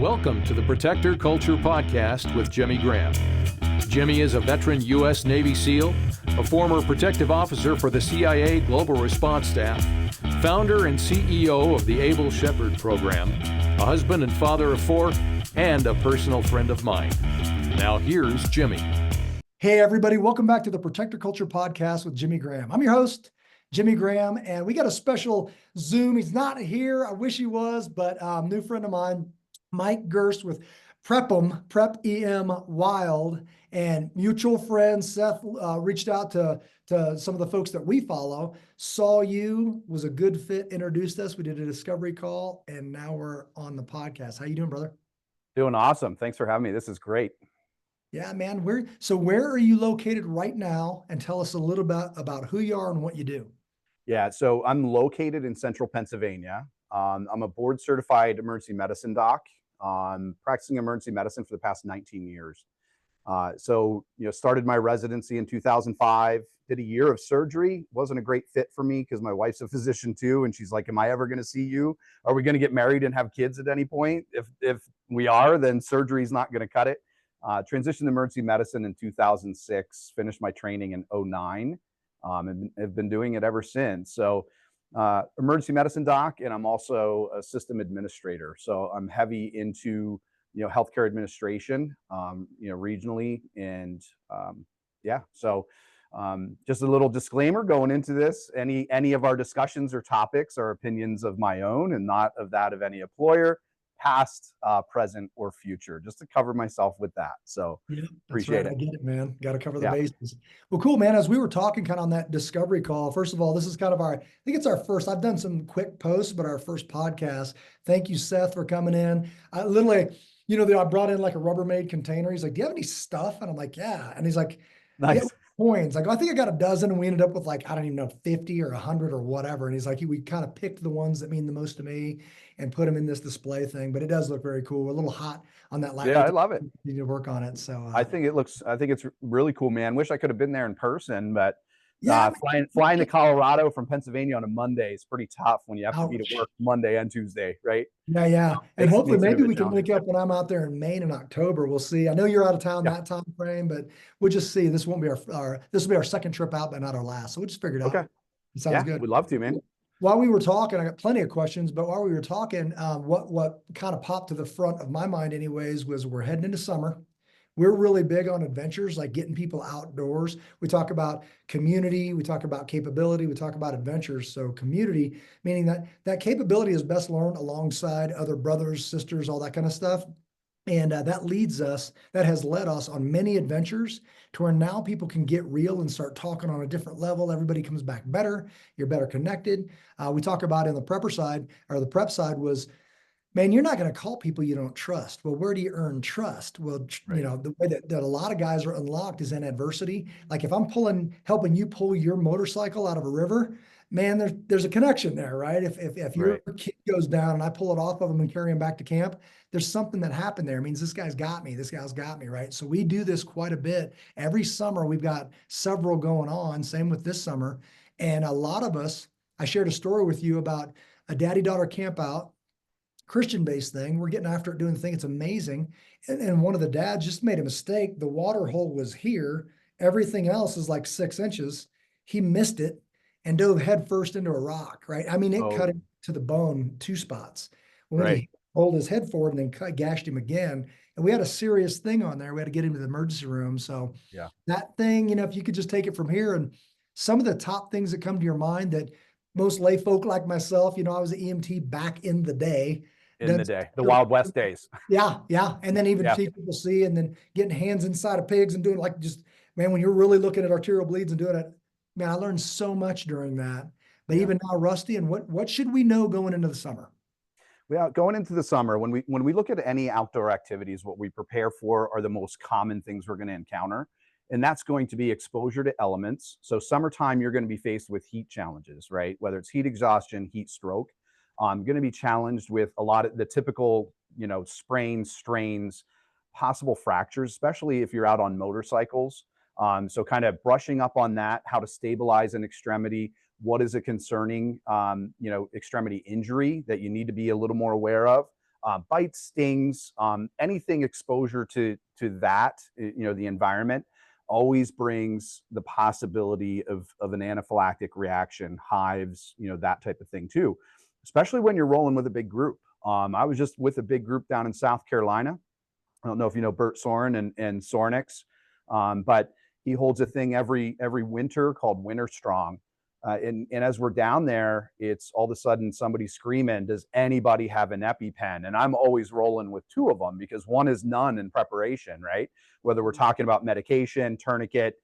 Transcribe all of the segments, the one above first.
Welcome to the Protector Culture Podcast with Jimmy Graham. Jimmy is a veteran U.S. Navy SEAL, a former protective officer for the CIA Global Response Staff, founder and CEO of the Able Shepherd Program, a husband and father of four, and a personal friend of mine. Now here's Jimmy. Hey everybody, welcome back to the Protector Culture Podcast with Jimmy Graham. I'm your host, Jimmy Graham, and we got a special Zoom. He's not here. I wish he was, but new friend of mine, Mike Gerst with Prep EM Wild, and mutual friend Seth reached out to some of the folks that we follow, saw you, was a good fit, introduced us. We did a discovery call, and now we're on the podcast. How you doing, brother? Doing awesome. Thanks for having me. This is great. Yeah, man. Where are you located right now? And tell us a little bit about who you are and what you do. Yeah, so I'm located in central Pennsylvania. I'm a board certified emergency medicine doc, practicing emergency medicine for the past 19 years. Started my residency in 2005, did a year of surgery. Wasn't a great fit for me because my wife's a physician too. And she's like, am I ever going to see you? Are we going to get married and have kids at any point? If we are, then surgery is not going to cut it. Transitioned to emergency medicine in 2006, finished my training in 2009, and have been doing it ever since. So emergency medicine doc, and I'm also a system administrator. So I'm heavy into, healthcare administration, regionally. And just a little disclaimer going into this, any of our discussions or topics are opinions of my own and not of that of any employer, past, present, or future, just to cover myself with that. So yeah, appreciate right. it. I get it, man. Got to cover the bases. Well, cool, man. As we were talking kind of on that discovery call, first of all, this is kind of I think it's our first, I've done some quick posts, but our first podcast. Thank you, Seth, for coming in. I literally, I brought in like a Rubbermaid container. He's like, do you have any stuff? And I'm like, yeah. And he's like, Nice. Yeah, coins. Like, I think I got a dozen, and we ended up with like, I don't even know, 50 or 100 or whatever. And he's like, we kind of picked the ones that mean the most to me and put them in this display thing, but it does look very cool. We're a little hot on that. Yeah, I love it. You need to work on it. So I think it's really cool, man. Wish I could have been there in person, but yeah, flying to Colorado from Pennsylvania on a Monday is pretty tough when you have to be to work Monday and Tuesday, right? Yeah. And hopefully maybe we can link up when I'm out there in Maine in October. We'll see. I know you're out of town that time frame, but we'll just see. This won't be this will be our second trip out, but not our last. So we'll just figure it out. Okay. It sounds good. We'd love to, man. While we were talking, I got plenty of questions, but while we were talking, what kind of popped to the front of my mind anyways was we're heading into summer. We're really big on adventures, like getting people outdoors. We talk about community, we talk about capability, we talk about adventures. So community, meaning that capability is best learned alongside other brothers, sisters, all that kind of stuff. And that has led us on many adventures to where now people can get real and start talking on a different level. Everybody comes back better. You're better connected. We talk about in the prepper side, or the prep side was, man, you're not going to call people you don't trust. Well, where do you earn trust? Well, right. The way that a lot of guys are unlocked is in adversity. Like if I'm helping you pull your motorcycle out of a river, man, there's a connection there, right? If your kid goes down and I pull it off of him and carry him back to camp, there's something that happened there. It means this guy's got me. This gal's got me, right? So we do this quite a bit. Every summer, we've got several going on. Same with this summer. And a lot of us, I shared a story with you about a daddy-daughter camp out, Christian-based thing. We're getting after it, doing the thing. It's amazing. And one of the dads just made a mistake. The water hole was here. Everything else is like 6 inches. He missed it and dove head first into a rock, right? I mean, it cut him to the bone 2 spots. When he rolled his head forward and then gashed him again. And we had a serious thing on there. We had to get him to the emergency room. So that thing, if you could just take it from here, and some of the top things that come to your mind that most lay folk like myself, I was an EMT back in the day. The Wild West days. Yeah. And then even people see, and then getting hands inside of pigs and doing man, when you're really looking at arterial bleeds and doing it, man, I learned so much during that. But even now, Rusty, and what should we know going into the summer? Well, going into the summer, when we look at any outdoor activities, what we prepare for are the most common things we're going to encounter. And that's going to be exposure to elements. So summertime, you're going to be faced with heat challenges, right? Whether it's heat exhaustion, heat stroke. I'm going to be challenged with a lot of the typical, sprains, strains, possible fractures, especially if you're out on motorcycles. So kind of brushing up on that, how to stabilize an extremity, what is a concerning, extremity injury that you need to be a little more aware of. bites, stings, anything exposure to that, the environment always brings the possibility of an anaphylactic reaction, hives, that type of thing too, especially when you're rolling with a big group. I was just with a big group down in South Carolina. I don't know if you know Bert Soren and Sornix, but he holds a thing every winter called Winter Strong. And as we're down there, it's all of a sudden somebody screaming, does anybody have an EpiPen? And I'm always rolling with 2 of them because one is none in preparation, right? Whether we're talking about medication, tourniquet,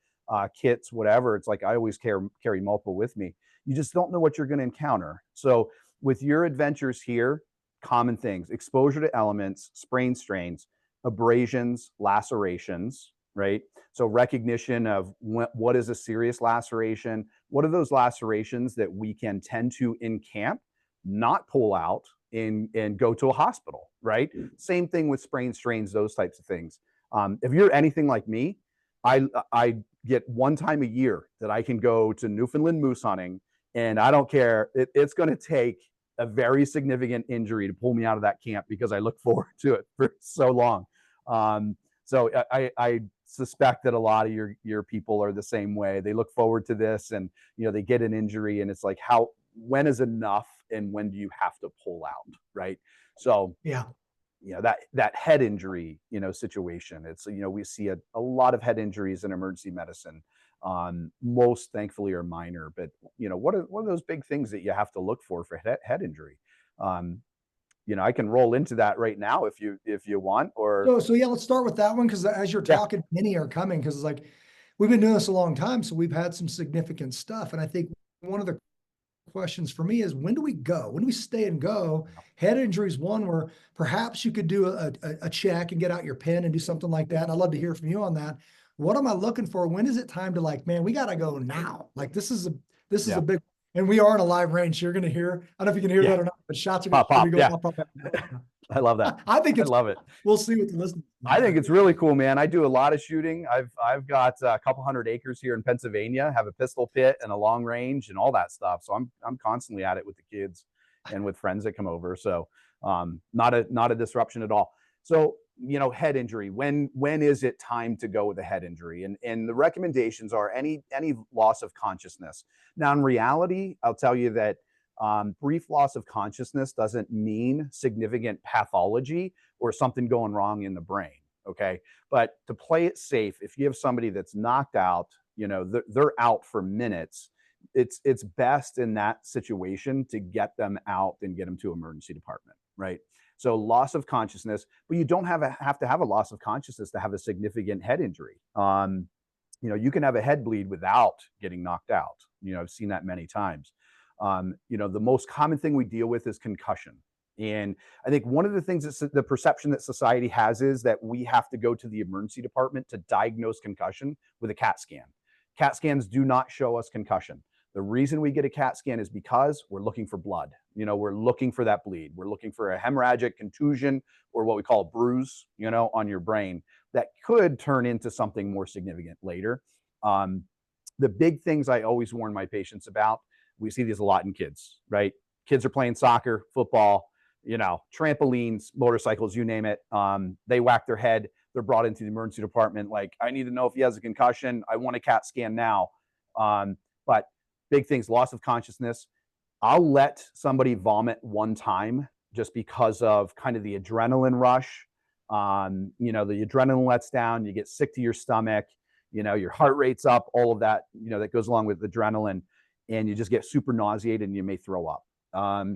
kits, whatever, it's like I always carry multiple with me. You just don't know what you're going to encounter. So with your adventures here, common things, exposure to elements, sprain strains, abrasions, lacerations, right? So recognition of what is a serious laceration, what are those lacerations that we can tend to in camp, not pull out and go to a hospital, right? Same thing with sprain strains, those types of things. If you're anything like me, I get one time a year that I can go to Newfoundland moose hunting, and I don't care. It's going to take a very significant injury to pull me out of that camp because I look forward to it for so long. So I suspect that a lot of your people are the same way. They look forward to this, and they get an injury, and it's like, when is enough, and when do you have to pull out, right? So Yeah. That head injury situation. It's we see a lot of head injuries in emergency medicine. Most thankfully are minor, but what are those big things that you have to look for head injury? I can roll into that right now if you want. Or so yeah, let's start with that one, because as you're talking, many are coming, because it's like we've been doing this a long time, so we've had some significant stuff. And I think one of the questions for me is, when do we go? When do we stay and go? Head injury is one where perhaps you could do a check and get out your pen and do something like that. And I'd love to hear from you on that. What am I looking for? When is it time to, like, man, we got to go now? Like, this is a big, and we are in a live range. So you're going to hear, I don't know if you can hear that or not, but shots are going to go pop. I love that. I love it. We'll see what the listeners. I think it's really cool, man. I do a lot of shooting. I've got a couple hundred acres here in Pennsylvania, have a pistol pit and a long range and all that stuff. So I'm constantly at it with the kids and with friends that come over. So not a disruption at all. So head injury. When is it time to go with a head injury? And the recommendations are any loss of consciousness. Now, in reality, I'll tell you that brief loss of consciousness doesn't mean significant pathology or something going wrong in the brain. Okay. But to play it safe, if you have somebody that's knocked out, they're out for minutes, it's best in that situation to get them out and get them to emergency department. Right. So loss of consciousness, but you don't have to have a loss of consciousness to have a significant head injury. You can have a head bleed without getting knocked out. I've seen that many times. The most common thing we deal with is concussion. And I think one of the things that's the perception that society has is that we have to go to the emergency department to diagnose concussion with a CAT scan. CAT scans do not show us concussion. The reason we get a CAT scan is because we're looking for blood. We're looking for that bleed. We're looking for a hemorrhagic contusion, or what we call a bruise, on your brain that could turn into something more significant later. The big things I always warn my patients about, we see these a lot in kids, right? Kids are playing soccer, football, trampolines, motorcycles, you name it. They whack their head. They're brought into the emergency department. Like, I need to know if he has a concussion. I want a CAT scan now. But big things, loss of consciousness. I'll let somebody vomit one time just because of kind of the adrenaline rush. The adrenaline lets down, you get sick to your stomach, your heart rate's up, all of that, that goes along with adrenaline, and you just get super nauseated and you may throw up.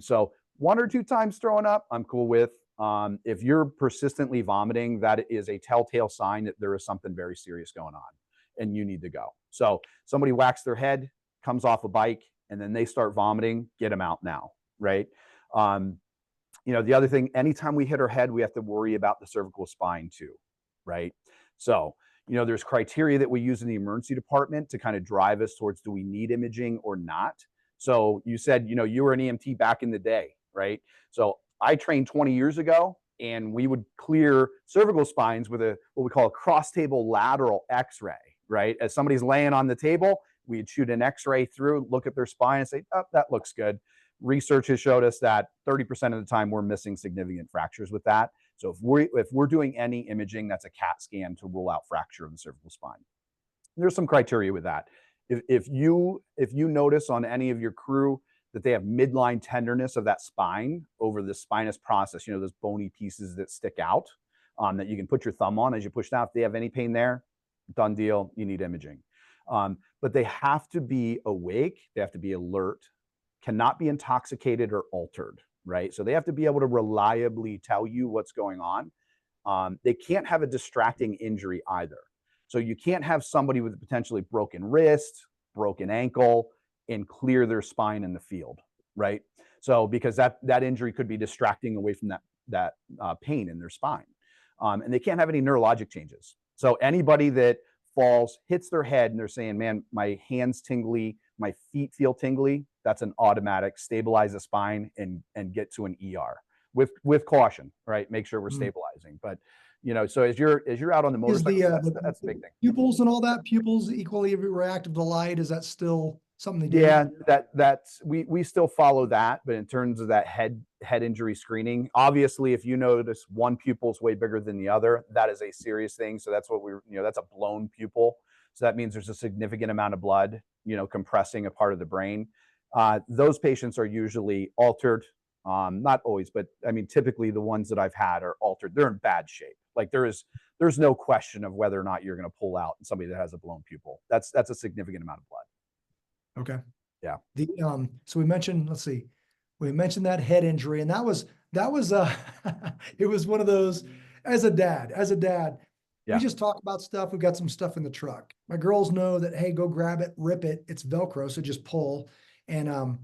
So 1 or 2 times throwing up, I'm cool with. If you're persistently vomiting, that is a telltale sign that there is something very serious going on and you need to go. So somebody whacks their head, comes off a bike, and then they start vomiting, get them out now, right? The other thing, anytime we hit our head, we have to worry about the cervical spine too, right? So, there's criteria that we use in the emergency department to kind of drive us towards, do we need imaging or not? So you said, you were an EMT back in the day, right? So I trained 20 years ago, and we would clear cervical spines with what we call a cross-table lateral x-ray, right? As somebody's laying on the table, we'd shoot an x-ray through, look at their spine and say, oh, that looks good. research has showed us that 30% of the time we're missing significant fractures with that. So if we're doing any imaging, that's a CAT scan to rule out fracture of the cervical spine. There's some criteria with that. If you notice on any of your crew that they have midline tenderness of that spine over the spinous process, you know, those bony pieces that stick out, that you can put your thumb on as you push down. If they have any pain there, done deal, you need imaging. But they have to be awake, they have to be alert, cannot be intoxicated or altered, right? So they have to be able to reliably tell you what's going on. They can't have a distracting injury either. So you can't have somebody with a potentially broken wrist, broken ankle, and clear their spine in the field, right? So because that injury could be distracting away from that pain in their spine. And they can't have any neurologic changes. So anybody that falls, hits their head, and they're saying, man, my hand's tingly, my feet feel tingly, that's an automatic stabilize the spine and get to an ER with caution, right? Make sure we're stabilizing. But you know, so as you're out on the motorcycle, that's a big thing. Pupils and all that, pupils equally reactive to light. Is that still something they do? Yeah, that's we still follow that, but in terms of that head injury screening, obviously, if you notice one pupil's way bigger than the other, that is a serious thing. So that's what that's a blown pupil. So that means there's a significant amount of blood, compressing a part of the brain. Those patients are usually altered. Not always, but I mean, typically the ones that I've had are altered. They're in bad shape. Like there's no question of whether or not you're going to pull out somebody that has a blown pupil. That's a significant amount of blood. Okay. Yeah. So we mentioned, we mentioned that head injury, and that was it was one of those, as a dad, yeah. We just talk about stuff. We've got some stuff in the truck. My girls know that, hey, go grab it, rip it. It's Velcro, so just pull. And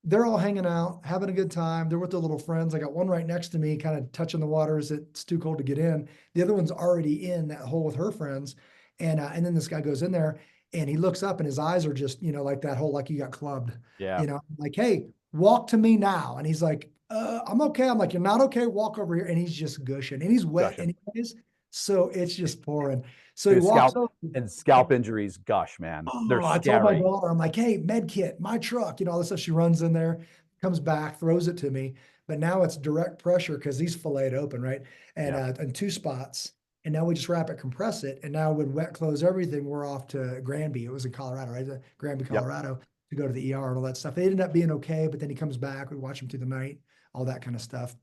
they're all hanging out, having a good time. They're with their little friends. I got one right next to me, kind of touching the waters. It's too cold to get in. The other one's already in that hole with her friends. And then this guy goes in there and he looks up and his eyes are just, like that hole, like he got clubbed. Yeah. Like, hey, walk to me now. And he's like, I'm okay. I'm like, you're not okay. Walk over here. And he's just gushing and he's wet anyways. So it's just pouring. So he walks over. And scalp injuries gush, man. They're scary. I told my daughter, I'm like, hey, med kit, my truck, all this stuff. She runs in there, comes back, throws it to me. But now it's direct pressure because he's filleted open, right? And in 2 spots. And now we just wrap it, compress it. And now with wet clothes, everything, we're off to Granby. It was in Colorado, right? Granby, Colorado, to go to the ER and all that stuff. They ended up being okay, but then he comes back. We watch him through the night, all that kind of stuff.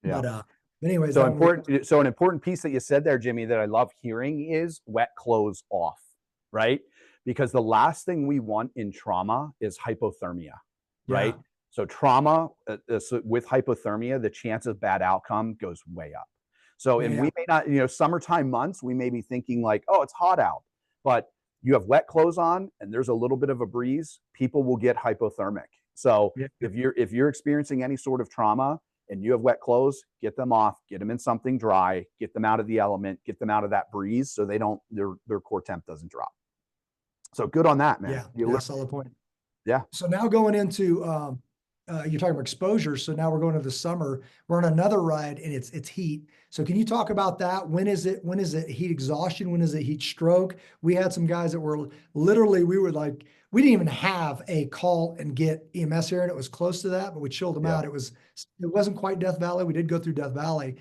Yeah. But anyways. So an important piece that you said there, Jimmy, that I love hearing is wet clothes off, right? Because the last thing we want in trauma is hypothermia, right? So trauma with hypothermia, the chance of bad outcome goes way up. So, and we may not, summertime months, we may be thinking like, oh, it's hot out, but you have wet clothes on and there's a little bit of a breeze, people will get hypothermic. So if you're experiencing any sort of trauma and you have wet clothes, get them off, get them in something dry, get them out of the element, get them out of that breeze so their core temp doesn't drop. So good on that, man. Yeah, solid point. Yeah. So now going into, you're talking about exposure. So now we're going to the summer. We're on another ride and it's heat. So can you talk about that? When is it heat exhaustion? When is it heat stroke? We had some guys that were literally, we didn't even have a call and get EMS here, and it was close to that, but we chilled them out. It wasn't quite Death Valley. We did go through Death Valley,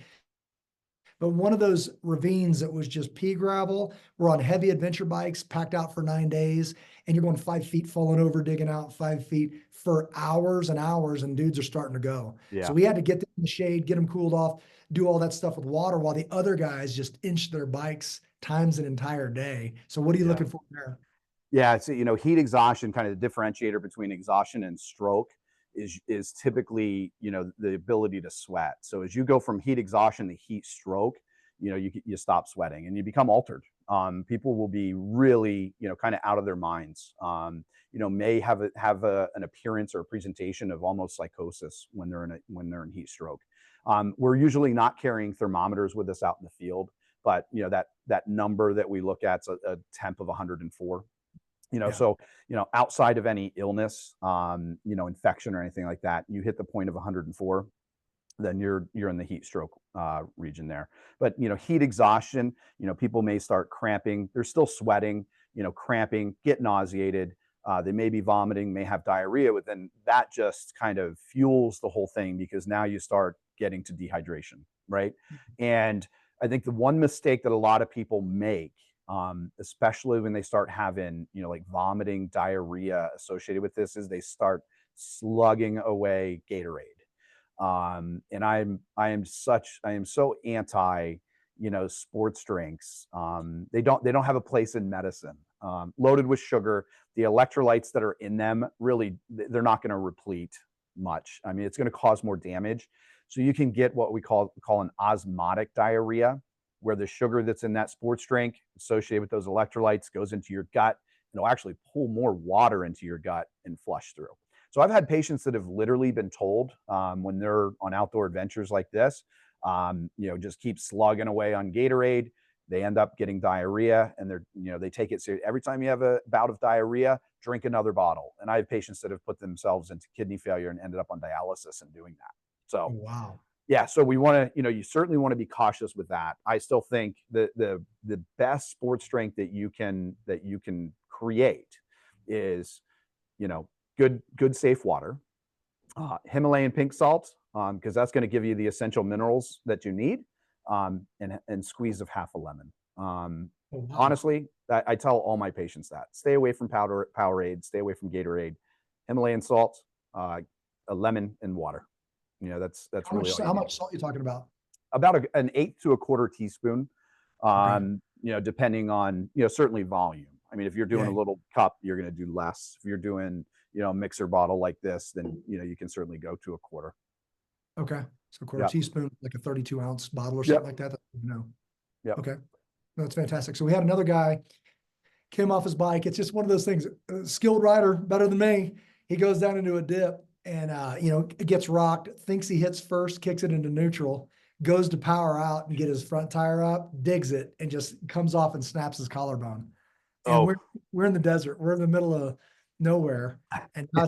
but one of those ravines that was just pea gravel. We're on heavy adventure bikes, packed out for 9 days, and you're going 5 feet, falling over, digging out 5 feet for hours and hours, and dudes are starting to go. So we had to get them in the shade, get them cooled off, do all that stuff with water, while the other guys just inched their bikes times an entire day. So what are you looking for there? Yeah, it's, heat exhaustion, kind of the differentiator between exhaustion and stroke is typically, the ability to sweat. So as you go from heat exhaustion to heat stroke, you stop sweating and you become altered. People will be really, kind of out of their minds. May have an appearance or a presentation of almost psychosis when they're in heat stroke. We're usually not carrying thermometers with us out in the field, but that number that we look at is a temp of 104. So, outside of any illness, infection or anything like that, you hit the point of 104, then you're in the heat stroke region there. But, heat exhaustion, people may start cramping. They're still sweating, cramping, get nauseated. They may be vomiting, may have diarrhea, but then that just kind of fuels the whole thing, because now you start getting to dehydration, right? And I think the one mistake that a lot of people make, especially when they start having, like vomiting, diarrhea associated with this, is they start slugging away Gatorade. And I am so anti, sports drinks. They don't have a place in medicine. Loaded with sugar, the electrolytes that are in them, really, they're not going to replete much. I mean, it's going to cause more damage. So you can get what we call an osmotic diarrhea, where the sugar that's in that sports drink associated with those electrolytes goes into your gut. It'll actually pull more water into your gut and flush through. So I've had patients that have literally been told, when they're on outdoor adventures like this, just keep slugging away on Gatorade. They end up getting diarrhea, and they take it serious. Every time you have a bout of diarrhea, drink another bottle. And I have patients that have put themselves into kidney failure and ended up on dialysis and doing that. So, wow. Yeah. So we want to, you certainly want to be cautious with that. I still think the best sports drink that you can create is, good safe water, Himalayan pink salt, because that's going to give you the essential minerals that you need, and squeeze of half a lemon. Wow. Honestly, I tell all my patients that stay away from Powerade, stay away from Gatorade, Himalayan salt, a lemon, and water. That's really how much salt are you talking about? About an 1/8 to 1/4 teaspoon, Okay. Depending on, certainly volume. I mean, if you're doing a little cup, you're going to do less. If you're doing, a mixer bottle like this, then, you can certainly go to 1/4. Okay. So 1/4 teaspoon, like a 32-ounce bottle or Yep. something like that. No. Yep. Okay. That's fantastic. So we had another guy came off his bike. It's just one of those things. Skilled rider, better than me. He goes down into a dip and, gets rocked, thinks he hits first, kicks it into neutral, goes to power out and get his front tire up, digs it, and just comes off and snaps his collarbone. And we're in the desert. We're in the middle of nowhere. And now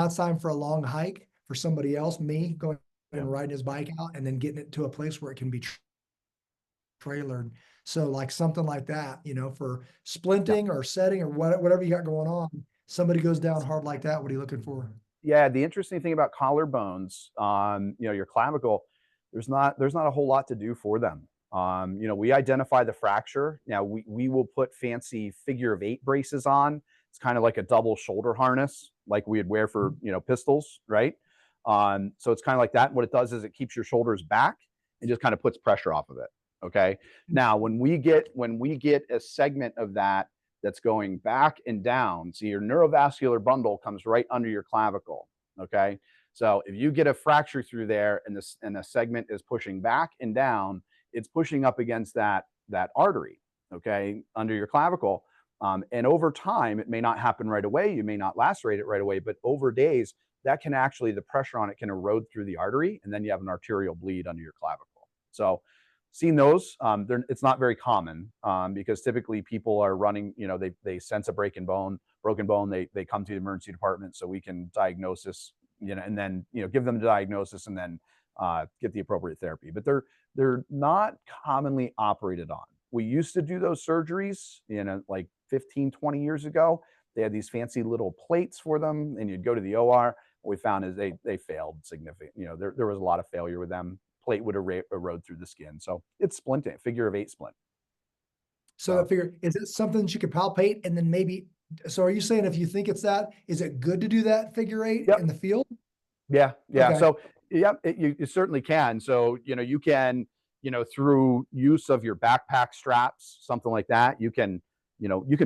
it's time for a long hike for somebody else, me going and riding his bike out and then getting it to a place where it can be trailered. So like something like that, for splinting or setting or whatever you got going on, somebody goes down hard like that. What are you looking for? Yeah, the interesting thing about collarbones, your clavicle, there's not a whole lot to do for them. We identify the fracture. Now we will put fancy figure of 8 braces on. It's kind of like a double shoulder harness, like we'd wear for, pistols, right? So it's kind of like that. What it does is it keeps your shoulders back and just kind of puts pressure off of it. Okay. Now, when we get a segment of that's going back and down, so your neurovascular bundle comes right under your clavicle. Okay. So if you get a fracture through there and the segment is pushing back and down, it's pushing up against that artery, okay, under your clavicle. And over time, it may not happen right away. You may not lacerate it right away, but over days, that can actually, the pressure on it can erode through the artery, and then you have an arterial bleed under your clavicle. So seen those, it's not very common, because typically people are running, they sense a broken bone, they come to the emergency department so we can diagnose this, and then, give them the diagnosis and then get the appropriate therapy. But they're not commonly operated on. We used to do those surgeries, like 15, 20 years ago. They had these fancy little plates for them, and you'd go to the OR. What we found is they failed significantly. There was a lot of failure with them. Plate would erode through the skin. So it's splinting, figure of 8 splint. So I figure, is it something that you could palpate and then maybe, so are you saying if you think it's that, is it good to do that figure 8 in the field? Yeah. Okay. So you certainly can. So, you can, through use of your backpack straps, something like that, you can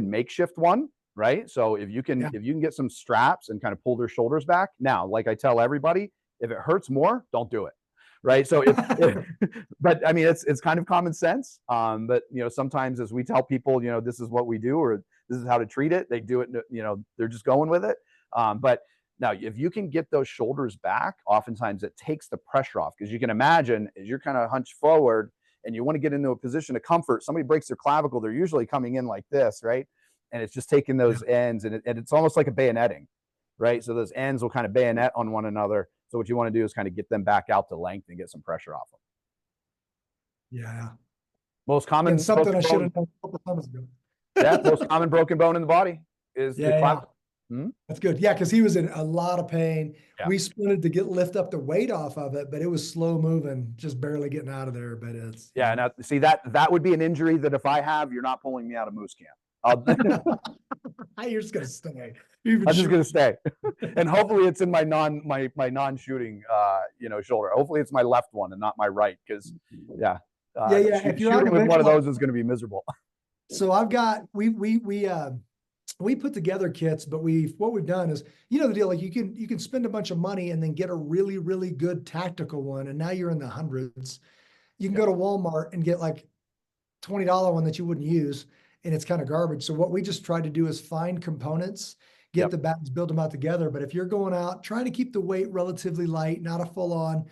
makeshift one, right? So if you can get some straps and kind of pull their shoulders back. Now, like I tell everybody, if it hurts more, don't do it. Right. So but I mean, it's kind of common sense. But sometimes as we tell people, this is what we do, or this is how to treat it, they do it, they're just going with it. But now if you can get those shoulders back, oftentimes it takes the pressure off, because you can imagine as you're kind of hunched forward and you want to get into a position of comfort, somebody breaks their clavicle, they're usually coming in like this, right? And it's just taking those ends, and it's almost like a bayoneting, right? So those ends will kind of bayonet on one another. So what you want to do is kind of get them back out to length and get some pressure off them. Yeah. Most common. Something I should have done a couple times ago. Most common broken bone in the body is the clavicle. That's good. Yeah, because he was in a lot of pain. Yeah. We sprinted to lift up the weight off of it, but it was slow moving, just barely getting out of there. But it's Yeah. Now, see, that would be an injury that if I have, you're not pulling me out of moose camp. You're just gonna stay. I'm just gonna stay, and hopefully it's in my non-shooting shoulder. Hopefully it's my left one and not my right, because if you're shooting with one of those is going to be miserable. So I've got we put together kits, but what we've done is, the deal, like you can spend a bunch of money and then get a really, really good tactical one, and now you're in the hundreds. You can go to Walmart and get like $20 one that you wouldn't use, and it's kind of garbage. So what we just tried to do is find components, get the bags, build them out together. But if you're going out, trying to keep the weight relatively light, not a full on,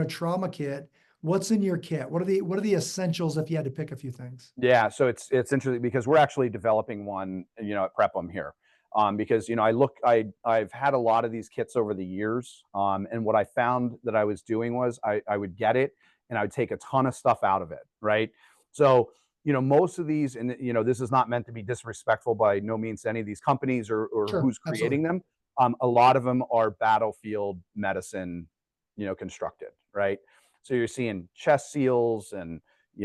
trauma kit. What's in your kit? What are the essentials if you had to pick a few things? Yeah, so it's interesting because we're actually developing one, at Prep'em here, because I've had a lot of these kits over the years, and what I found that I was doing was I would get it and I would take a ton of stuff out of it, right? So most of these, and this is not meant to be disrespectful by no means to any of these companies or Sure, who's creating them. A lot of them are battlefield medicine, constructed, right? So you're seeing chest seals and,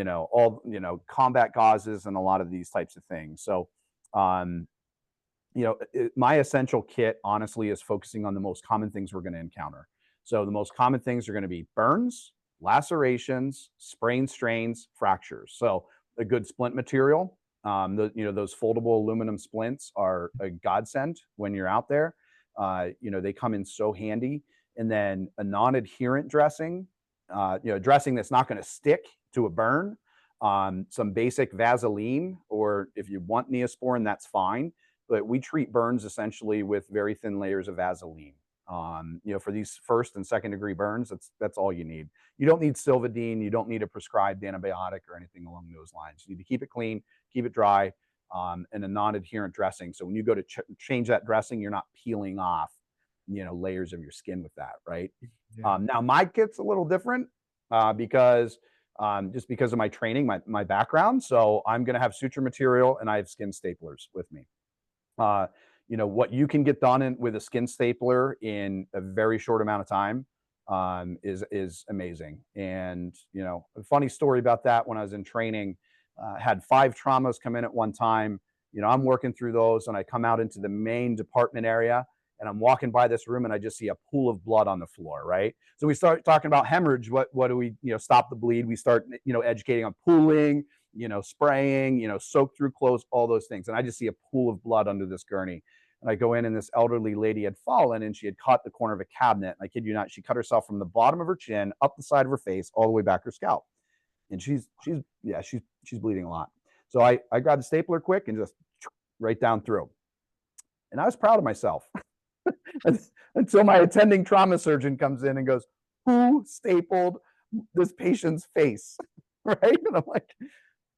all, combat gauzes and a lot of these types of things. So, my essential kit, honestly, is focusing on the most common things we're going to encounter. So the most common things are going to be burns, lacerations, sprains, strains, fractures. So a good splint material, those foldable aluminum splints are a godsend when you're out there. They come in so handy. And then a non-adherent dressing, dressing that's not going to stick to a burn, some basic Vaseline, or if you want Neosporin, that's fine. But we treat burns essentially with very thin layers of Vaseline. For these first and second degree burns, that's all you need. You don't need Silvadene. You don't need a prescribed antibiotic or anything along those lines. You need to keep it clean, keep it dry, and a non-adherent dressing. So when you go to change that dressing, you're not peeling off, layers of your skin with that, right? Yeah. Now my kit's a little different because just because of my training, my background. So I'm going to have suture material and I have skin staplers with me. What you can get done with a skin stapler in a very short amount of time is amazing. And, a funny story about that, when I was in training, had 5 traumas come in at one time. I'm working through those and I come out into the main department area and I'm walking by this room and I just see a pool of blood on the floor, right? So we start talking about hemorrhage. What do we, stop the bleed? We start, educating on pooling, spraying, soak through clothes, all those things. And I just see a pool of blood under this gurney. And I go in and this elderly lady had fallen and she had caught the corner of a cabinet. And I kid you not, she cut herself from the bottom of her chin, up the side of her face, all the way back her scalp. And she's bleeding a lot. So I grabbed the stapler quick and just right down through. And I was proud of myself. Until my attending trauma surgeon comes in and goes, "Who stapled this patient's face?" Right? And I'm like,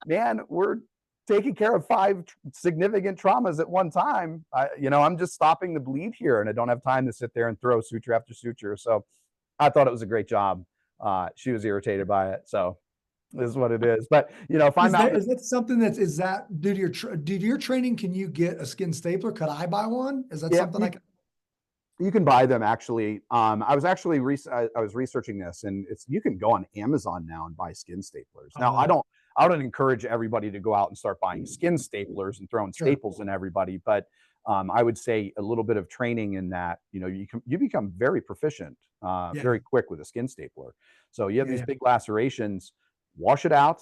man, we're taking care of 5 significant traumas at one time. I'm just stopping the bleed here and I don't have time to sit there and throw suture after suture. So I thought it was a great job. She was irritated by it. So this is what it is. But, if I'm out. Is that something due to your training, can you get a skin stapler? Could I buy one? Is that something I can? You can buy them actually. I was actually I was researching this, and you can go on Amazon now and buy skin staplers. Now I don't encourage everybody to go out and start buying skin staplers and throwing staples in everybody, but I would say a little bit of training in that, you become very proficient very quick with a skin stapler. So you have these big lacerations, wash it out,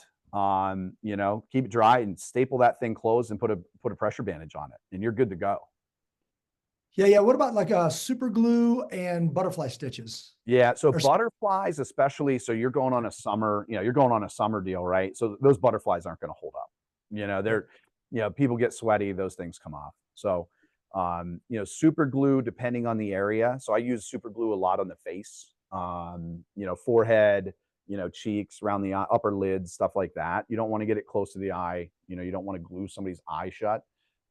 keep it dry and staple that thing closed and put a pressure bandage on it, and you're good to go. Yeah. What about like super glue and butterfly stitches? Yeah. So butterflies, especially, so you're going on a summer deal, right? So those butterflies aren't going to hold up. People get sweaty, those things come off. So, super glue, depending on the area. So I use super glue a lot on the face, forehead, cheeks, around the upper lids, stuff like that. You don't want to get it close to the eye. You don't want to glue somebody's eye shut.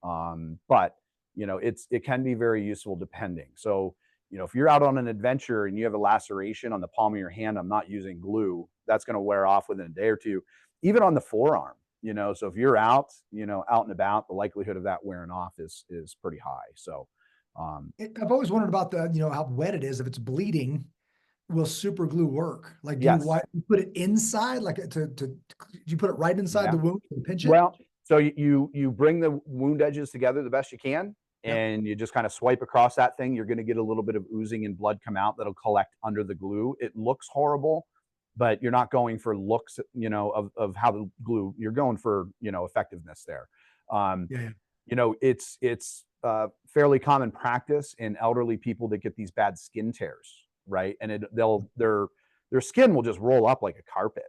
But it can be very useful depending. So, if you're out on an adventure and you have a laceration on the palm of your hand, I'm not using glue. That's going to wear off within a day or two, even on the forearm, so if you're out and about, the likelihood of that wearing off is pretty high. So, I've always wondered about how wet it is. If it's bleeding, will super glue work? Like, do Yes. you put it inside, like do you put it right inside the wound and pinch it? Well, so you bring the wound edges together the best you can, Yep. and you just kind of swipe across that thing. You're going to get a little bit of oozing and blood come out that'll collect under the glue. It looks horrible, but you're not going for looks, of how the glue. You're going for, effectiveness there. Yeah. It's fairly common practice in elderly people that get these bad skin tears, right? And their skin will just roll up like a carpet.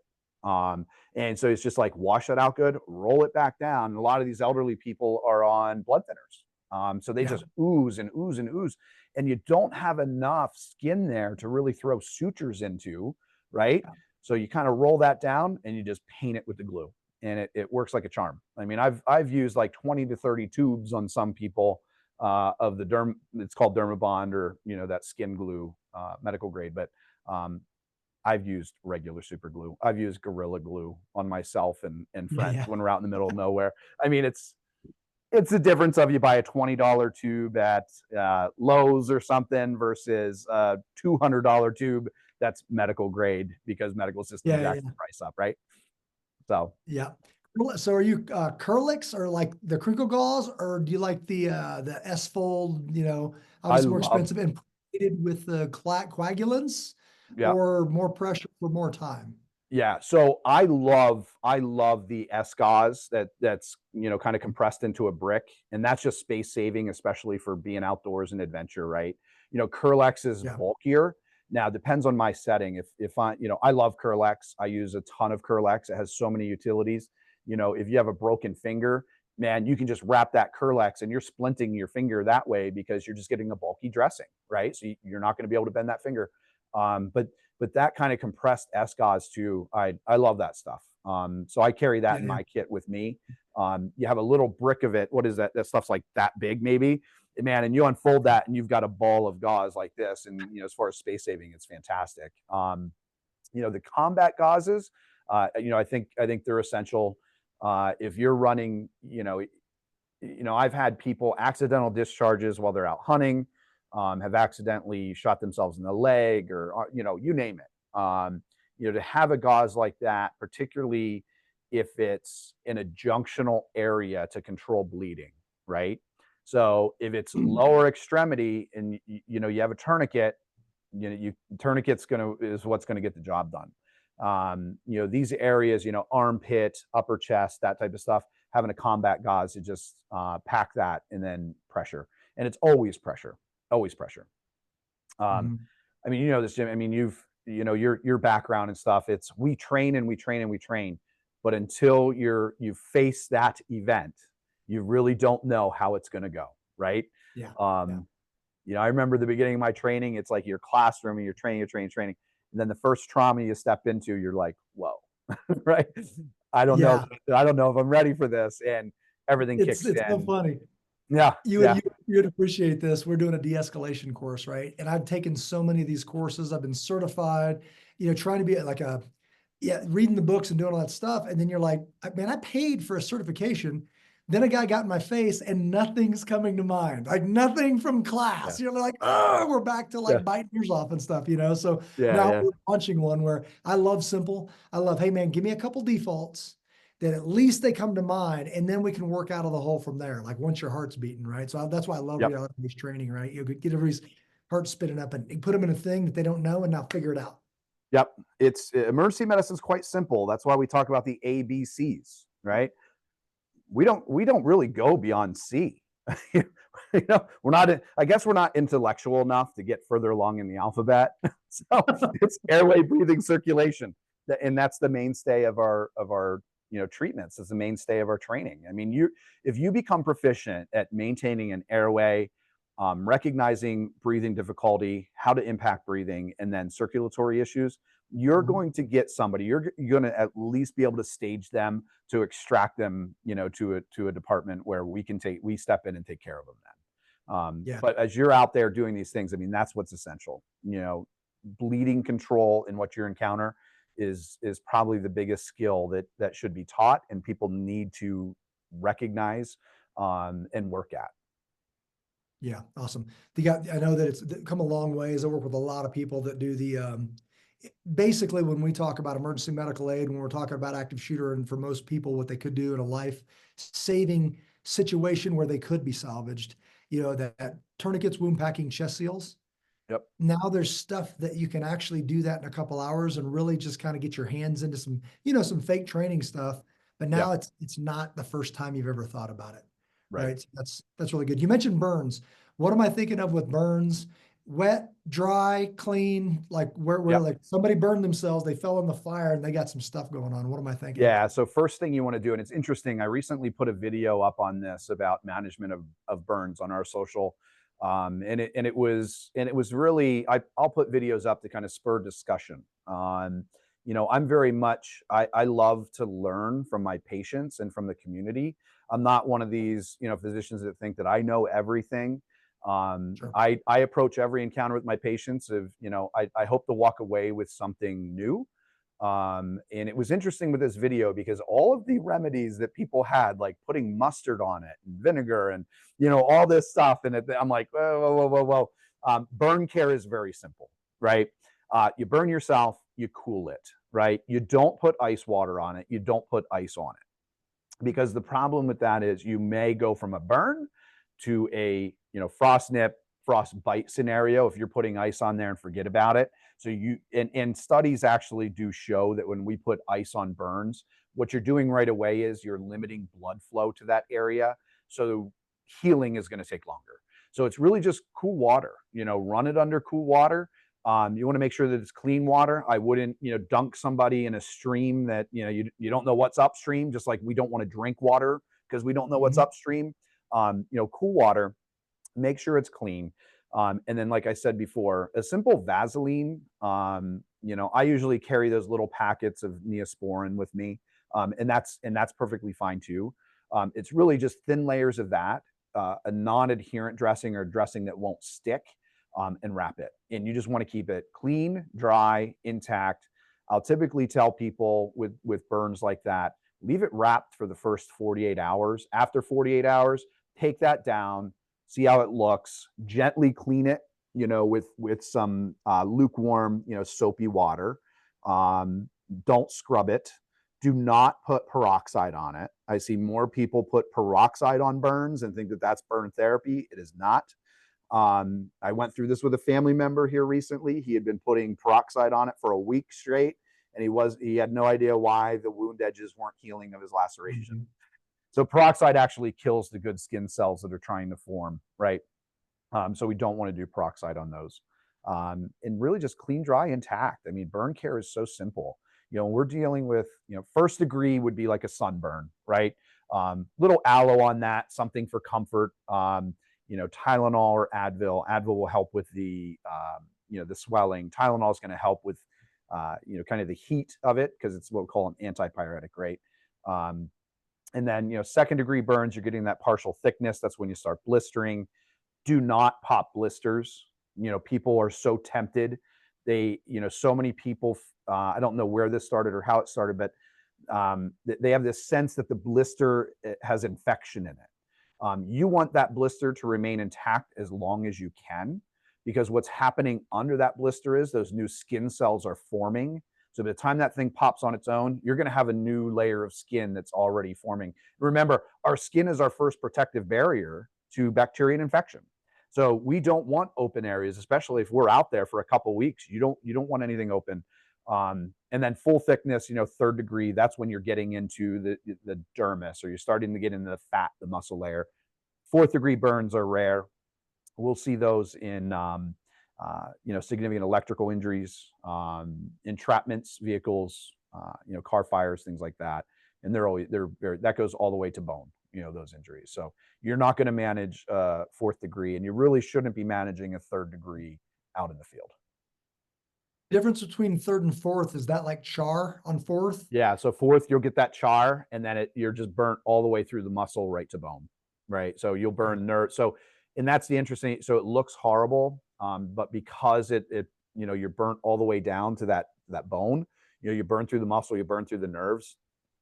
And so it's just like, wash that out good, roll it back down. And a lot of these elderly people are on blood thinners. So they just ooze and ooze and ooze. And you don't have enough skin there to really throw sutures into, right? Yeah. So you kind of roll that down and you just paint it with the glue. And it works like a charm. I mean, I've used like 20 to 30 tubes on some people of the it's called Dermabond, or, that skin glue, medical grade. But I've used regular super glue. I've used Gorilla Glue on myself and friends when we're out in the middle of nowhere. I mean, it's the difference of you buy a $20 tube at Lowe's or something versus a $200 tube that's medical grade, because medical systems jack the price up, right? So So are you Kirkuks or like the crinkle gauze, or do you like the S-fold? Obviously more expensive and with the coagulants, or more pressure for more time? Yeah, so I love the S gauze that's kind of compressed into a brick, and that's just space saving, especially for being outdoors and adventure, right? Kirkuks is bulkier. Now, it depends on my setting. If I love Kirkuks. I use a ton of Kirkuks. It has so many utilities. If you have a broken finger, man, you can just wrap that Kirkuks and you're splinting your finger that way, because you're just getting a bulky dressing, right? So you're not going to be able to bend that finger. But that kind of compressed S gauze too, I love that stuff. So I carry that in my kit with me. You have a little brick of it. What is that? That stuff's like that big, maybe. Man, and you unfold that and you've got a ball of gauze like this. And as far as space saving, it's fantastic. The combat gauzes, I think they're essential. If you're running, I've had people accidental discharges while they're out hunting, have accidentally shot themselves in the leg, or you name it. To have a gauze like that, particularly if it's in a junctional area to control bleeding, right? So if it's lower extremity and you have a tourniquet, tourniquet's is what's gonna get the job done. These areas, armpit, upper chest, that type of stuff, having a combat gauze to just pack that, and then pressure. And it's always pressure. Always pressure. I mean, this, Jim. I mean, your background and stuff. It's we train and we train and we train, but until you face that event, you really don't know how it's going to go, right? I remember the beginning of my training. It's like your classroom and you're training, and then the first trauma you step into, you're like, whoa, right? I don't know if I'm ready for this, and everything kicks in. It's so funny. You'd appreciate this. We're doing a de-escalation course, right? And I've taken so many of these courses. I've been certified, trying to be like reading the books and doing all that stuff. And then you're like, man, I paid for a certification. Then a guy got in my face and nothing's coming to mind, like nothing from class. You're like, oh, we're back to like biting ears off and stuff, So now we're launching one where I love simple. I love, hey man, give me a couple defaults that at least they come to mind, and then we can work out of the hole from there. Like once your heart's beating, right? So that's why I love reality-based training, right? You get everybody's heart spinning up and put them in a thing that they don't know, and now figure it out. Yep. It's emergency medicine is quite simple. That's why we talk about the ABCs, right? We don't really go beyond C. We're not. I guess we're not intellectual enough to get further along in the alphabet. So it's airway, breathing, circulation, and that's the mainstay of our treatments. Is the mainstay of our training. I mean, if you become proficient at maintaining an airway, recognizing breathing difficulty, how to impact breathing, and then circulatory issues, you're going to get somebody. You're going to at least be able to stage them to extract them, to a department where we step in and take care of them then. But as you're out there doing these things, I mean, that's what's essential. Bleeding control in what you encounter is probably the biggest skill that should be taught, and people need to recognize and work at. Yeah, awesome. I know that it's come a long ways. I work with a lot of people that do basically when we talk about emergency medical aid, when we're talking about active shooter, and for most people, what they could do in a life-saving situation where they could be salvaged, that tourniquets, wound packing, chest seals. Yep. Now there's stuff that you can actually do that in a couple hours and really just kind of get your hands into some, some fake training stuff. But now it's not the first time you've ever thought about it. Right. So that's really good. You mentioned burns. What am I thinking of with burns? Wet, dry, clean, like where like somebody burned themselves, they fell in the fire and they got some stuff going on. What am I thinking? Yeah. So first thing you want to do, and it's interesting, I recently put a video up on this about management of burns on our social. And it was really, I'll put videos up to kind of spur discussion. I'm very much, I love to learn from my patients and from the community. I'm not one of these, physicians that think that I know everything. Sure. I approach every encounter with my patients of, I hope to walk away with something new. And it was interesting with this video because all of the remedies that people had, like putting mustard on it and vinegar and, all this stuff. And I'm like, whoa. Burn care is very simple, right? You burn yourself, you cool it, right? You don't put ice water on it. You don't put ice on it, because the problem with that is you may go from a burn to a, frost nip, frost bite scenario if you're putting ice on there and forget about it. So and studies actually do show that when we put ice on burns, what you're doing right away is you're limiting blood flow to that area. So healing is going to take longer. So it's really just cool water, run it under cool water. You want to make sure that it's clean water. I wouldn't, dunk somebody in a stream that, you don't know what's upstream, just like we don't want to drink water because we don't know what's upstream. Cool water, make sure it's clean. And then, like I said before, a simple Vaseline, I usually carry those little packets of Neosporin with me. And that's perfectly fine too. It's really just thin layers of that, a non-adherent dressing or dressing that won't stick, and wrap it. And you just want to keep it clean, dry, intact. I'll typically tell people with burns like that, leave it wrapped for the first 48 hours. After 48 hours, take that down, see how it looks, gently clean it, with some lukewarm, soapy water. Don't scrub it. Do not put peroxide on it. I see more people put peroxide on burns and think that that's burn therapy. It is not. I went through this with a family member here recently. He had been putting peroxide on it for a week straight, and he had no idea why the wound edges weren't healing of his laceration. So peroxide actually kills the good skin cells that are trying to form, right? So we don't want to do peroxide on those. And really just clean, dry, intact. I mean, burn care is so simple. We're dealing with, first degree would be like a sunburn, right? Little aloe on that, something for comfort. Tylenol or Advil. Advil will help with the swelling. Tylenol is going to help with, kind of the heat of it, because it's what we call an antipyretic, right? And then, second degree burns, you're getting that partial thickness. That's when you start blistering. Do not pop blisters. People are so tempted. So many people, I don't know where this started or how it started, but they have this sense that the blister has infection in it. You want that blister to remain intact as long as you can, because what's happening under that blister is those new skin cells are forming. So by the time that thing pops on its own, you're going to have a new layer of skin that's already forming. Remember, our skin is our first protective barrier to bacteria and infection. So we don't want open areas, especially if we're out there for a couple of weeks. You don't want anything open. And then full thickness, third degree, that's when you're getting into the dermis, or you're starting to get into the fat, the muscle layer. Fourth degree burns are rare. We'll see those in significant electrical injuries, entrapments, vehicles, car fires, things like that. And that goes all the way to bone, those injuries. So you're not going to manage fourth degree, and you really shouldn't be managing a third degree out in the field. Difference between third and fourth, is that like char on fourth? Yeah. So fourth, you'll get that char, and then you're just burnt all the way through the muscle right to bone, right? So you'll burn nerve. So, and that's the interesting, so it looks horrible, but because you're burnt all the way down to that bone, you burn through the muscle, you burn through the nerves,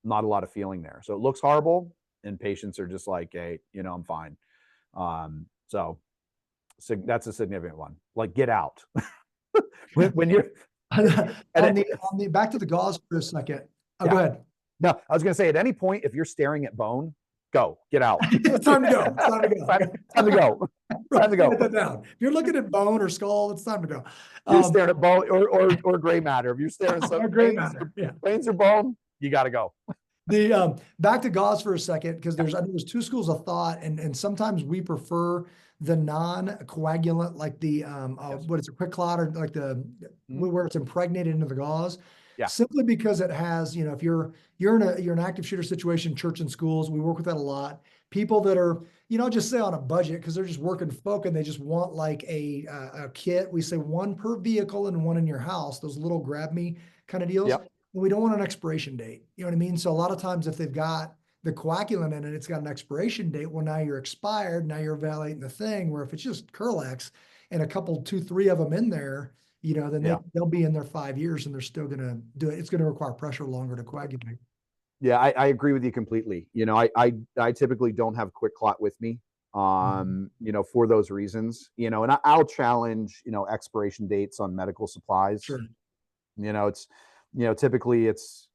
not a lot of feeling there. So it looks horrible, and patients are just like, hey, I'm fine. So that's a significant one. Like, get out. when you're on the back to the gauze for a second. Oh, go ahead. No, I was going to say, at any point, if you're staring at bone, go, get out. It's time to go. It's time to go. Time to go. Time to go. Write that down. If you're looking at bone or skull, it's time to go. You're staring at bone or gray matter. If you're staring at some brains or bone, you got to go. The back to gauze for a second, because there's two schools of thought, and sometimes we prefer the non-coagulant, like the what is it, quick clot, or like the where it's impregnated into the gauze. Yeah. Simply because it has, if you're in an active shooter situation, church and schools, we work with that a lot. People that are, just say on a budget, because they're just working folk and they just want like a kit. We say one per vehicle and one in your house, those little grab me kind of deals. Yep. We don't want an expiration date. You know what I mean? So a lot of times if they've got the coagulant in it, it's got an expiration date. Well, now you're expired. Now you're violating the thing, where if it's just Curlex and a couple, 2, 3 of them in there, then they'll be in there 5 years and they're still going to do it. It's going to require pressure longer to coagulate. Yeah, I agree with you completely. I typically don't have quick clot with me, for those reasons, and I'll challenge, expiration dates on medical supplies. Sure. It's, typically it's,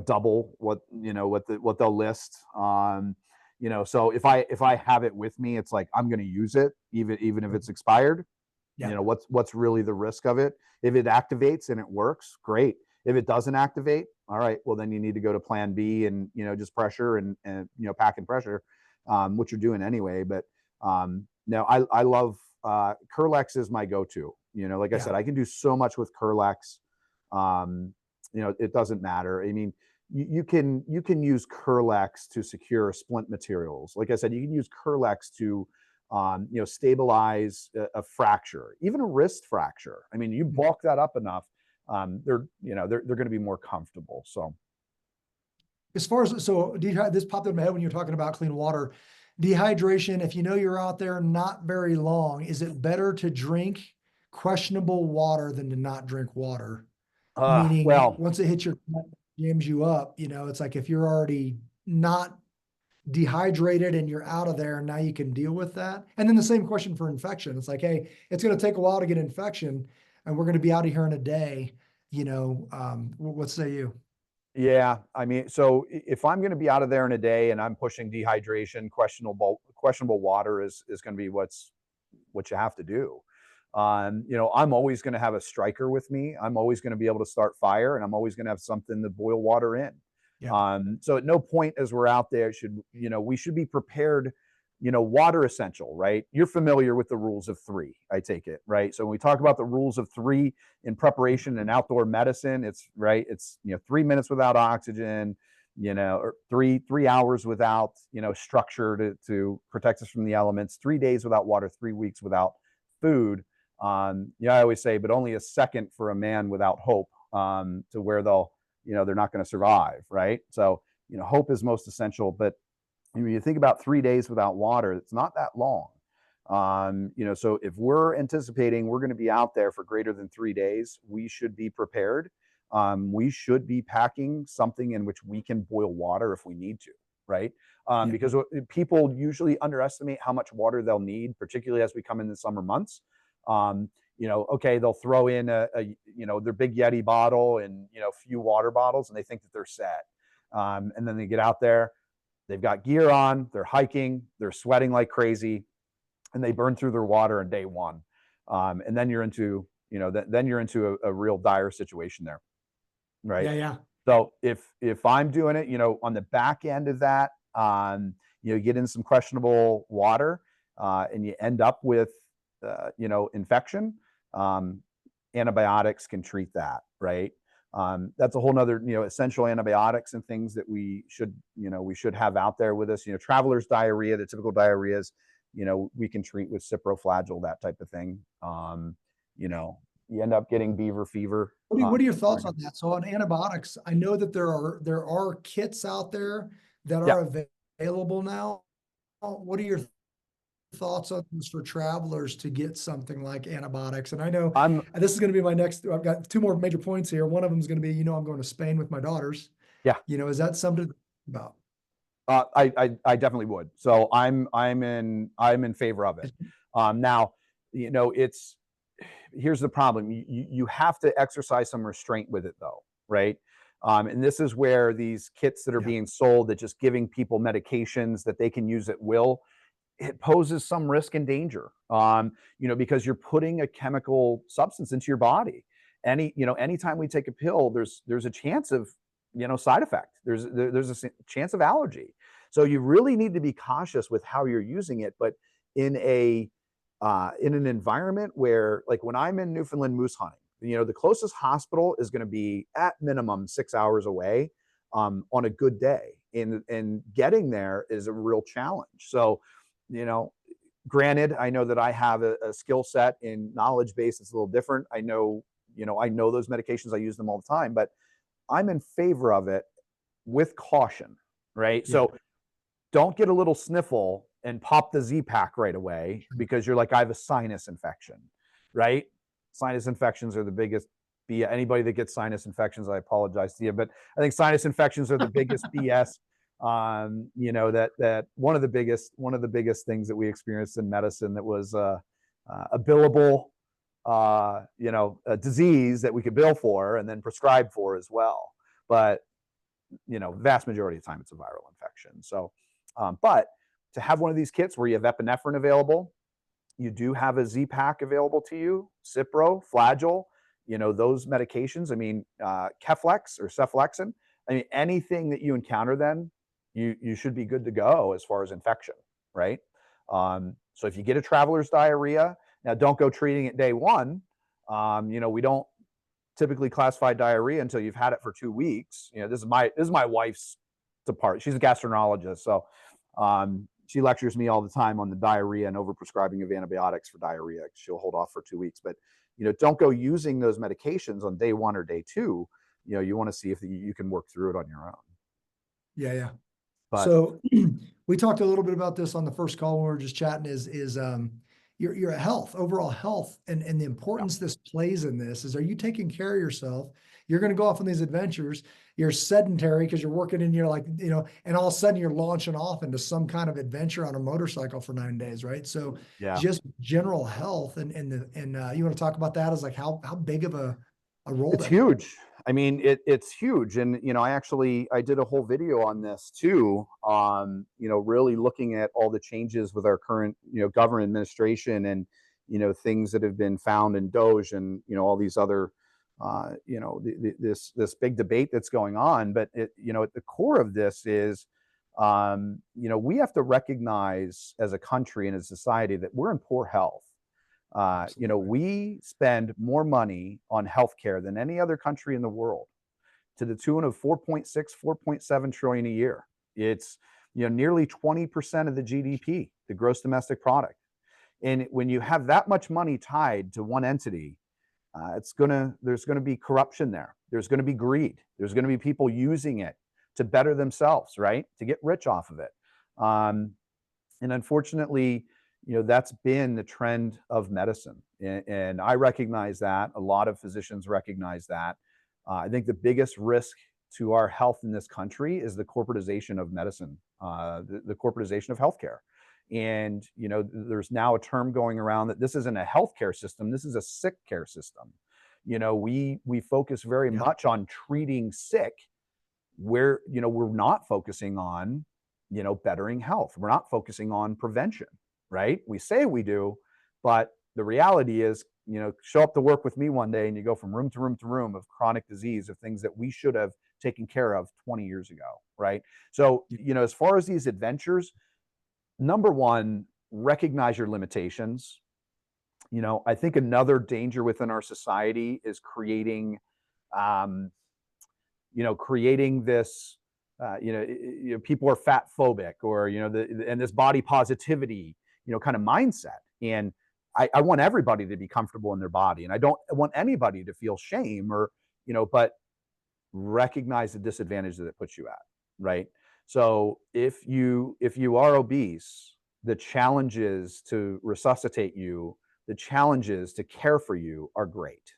double what they'll list. So if I have it with me, it's like, I'm going to use it even if it's expired. Yeah. What's really the risk of it? If it activates and it works, great. If it doesn't activate, all right, well, then you need to go to plan B and, just pressure and pack and pressure, which you're doing anyway. But no, I love Curlex is my go-to. Like I said, I can do so much with Curlex. It doesn't matter. I mean, you can use Curlex to secure splint materials. Like I said, you can use Curlex to stabilize a fracture, even a wrist fracture. I mean, you bulk that up enough, they're going to be more comfortable. So, as far as this popped in my head when you were talking about clean water, dehydration. If you're out there not very long, is it better to drink questionable water than to not drink water? Meaning, once it hits your gut, jams you up. It's like if you're already not dehydrated and you're out of there, and now you can deal with that. And then the same question for infection. It's like, hey, it's going to take a while to get infection, and we're going to be out of here in a day. What say you? Yeah, I mean, so if I'm going to be out of there in a day and I'm pushing dehydration, questionable water is going to be what you have to do. I'm always going to have a striker with me. I'm always going to be able to start fire, and I'm always going to have something to boil water in. Yeah. So at no point as we're out there we should be prepared, water essential, right? You're familiar with the rules of 3, I take it, right? So when we talk about the rules of 3 in preparation and outdoor medicine, it's 3 minutes without oxygen, or 3 hours without, structure to protect us from the elements, 3 days without water, 3 weeks without food. I always say, but only a second for a man without hope, to where they're not going to survive, right? So, hope is most essential. But when you think about 3 days without water, it's not that long. So if we're anticipating we're going to be out there for greater than 3 days, we should be prepared. We should be packing something in which we can boil water if we need to, right? Because people usually underestimate how much water they'll need, particularly as we come in the summer months. They'll throw in their big Yeti bottle and, a few water bottles, and they think that they're set. And then they get out there, they've got gear on, they're hiking, they're sweating like crazy, and they burn through their water on day 1. And then you're into, a real dire situation there. Right. Yeah. So if I'm doing it, on the back end of that, you get in some questionable water, and you end up with, infection, antibiotics can treat that, right? That's a whole nother, essential antibiotics and things that we should have out there with us. Traveler's diarrhea, the typical diarrheas, we can treat with ciproflagyl, that type of thing. You end up getting beaver fever. What are your thoughts on that? So on antibiotics, I know that there are kits out there that are available now. What are your thoughts on this for travelers to get something like antibiotics? And I know this is going to be my next, I've got 2 more major points here. One of them is going to be, I'm going to Spain with my daughters. Yeah. Is that something to think about? I definitely would. So I'm in favor of it. Now, here's the problem. You have to exercise some restraint with it though, right? And this is where these kits that are being sold, that just giving people medications that they can use at will, it poses some risk and danger, because you're putting a chemical substance into your body. Anytime we take a pill, there's a chance of, side effect. There's a chance of allergy. So you really need to be cautious with how you're using it. But in an environment where, like when I'm in Newfoundland moose hunting, the closest hospital is going to be at minimum 6 hours away, on a good day. And getting there is a real challenge. So, granted, I know that I have a skill set in knowledge base that's a little different. I know those medications, I use them all the time, but I'm in favor of it with caution, right? Yeah. So don't get a little sniffle and pop the Z-Pack right away because you're like, I have a sinus infection, right? Sinus infections are the biggest BS. Anybody that gets sinus infections, I apologize to you, but I think sinus infections are the biggest BS. That one of the biggest things that we experienced in medicine that was a billable, a disease that we could bill for and then prescribe for as well. But, vast majority of the time it's a viral infection. So, but to have one of these kits where you have epinephrine available, you do have a Z-Pack available to you, Cipro, Flagyl, those medications. I mean, Keflex or Cephalexin. I mean, anything that you encounter then, you should be good to go as far as infection, right? So if you get a traveler's diarrhea, now don't go treating it day one. We don't typically classify diarrhea until you've had it for 2 weeks. This is my wife's department. She's a gastroenterologist, so she lectures me all the time on the diarrhea and overprescribing of antibiotics for diarrhea. She'll hold off for 2 weeks, but don't go using those medications on day 1 or day 2. You want to see if you can work through it on your own. Yeah. But, so we talked a little bit about this on the first call when we were just chatting, is your health, overall health, and the importance this plays in this is, are you taking care of yourself? You're going to go off on these adventures. You're sedentary because you're working and you're like, and all of a sudden you're launching off into some kind of adventure on a motorcycle for 9 days. Right. So just general health and you want to talk about that as like how big of a role it's huge. I mean, it's huge. And, I did a whole video on this too, really looking at all the changes with our current, government administration and, things that have been found in Doge and, all these other, this big debate that's going on. But at the core of this is, we have to recognize as a country and as a society that we're in poor health. We spend more money on healthcare than any other country in the world, to the tune of 4.7 trillion a year. It's, nearly 20% of the GDP, the gross domestic product. And when you have that much money tied to one entity, there's going to be corruption there. There's going to be greed. There's going to be people using it to better themselves, right? To get rich off of it. And unfortunately, that's been the trend of medicine. And I recognize that. A lot of physicians recognize that. I think the biggest risk to our health in this country is the corporatization of medicine, the corporatization of healthcare. And, there's now a term going around that this isn't a healthcare system. This is a sick care system. We focus very much on treating sick where, we're not focusing on, bettering health. We're not focusing on prevention. Right? We say we do, but the reality is, show up to work with me one day and you go from room to room to room of chronic disease, of things that we should have taken care of 20 years ago. Right? So, as far as these adventures, number one, recognize your limitations. I think another danger within our society is creating this, people are fat phobic or, and this body positivity, kind of mindset. And I want everybody to be comfortable in their body. And I don't want anybody to feel shame or, but recognize the disadvantage that it puts you at. Right. So if you are obese, the challenges to resuscitate you, the challenges to care for you are great.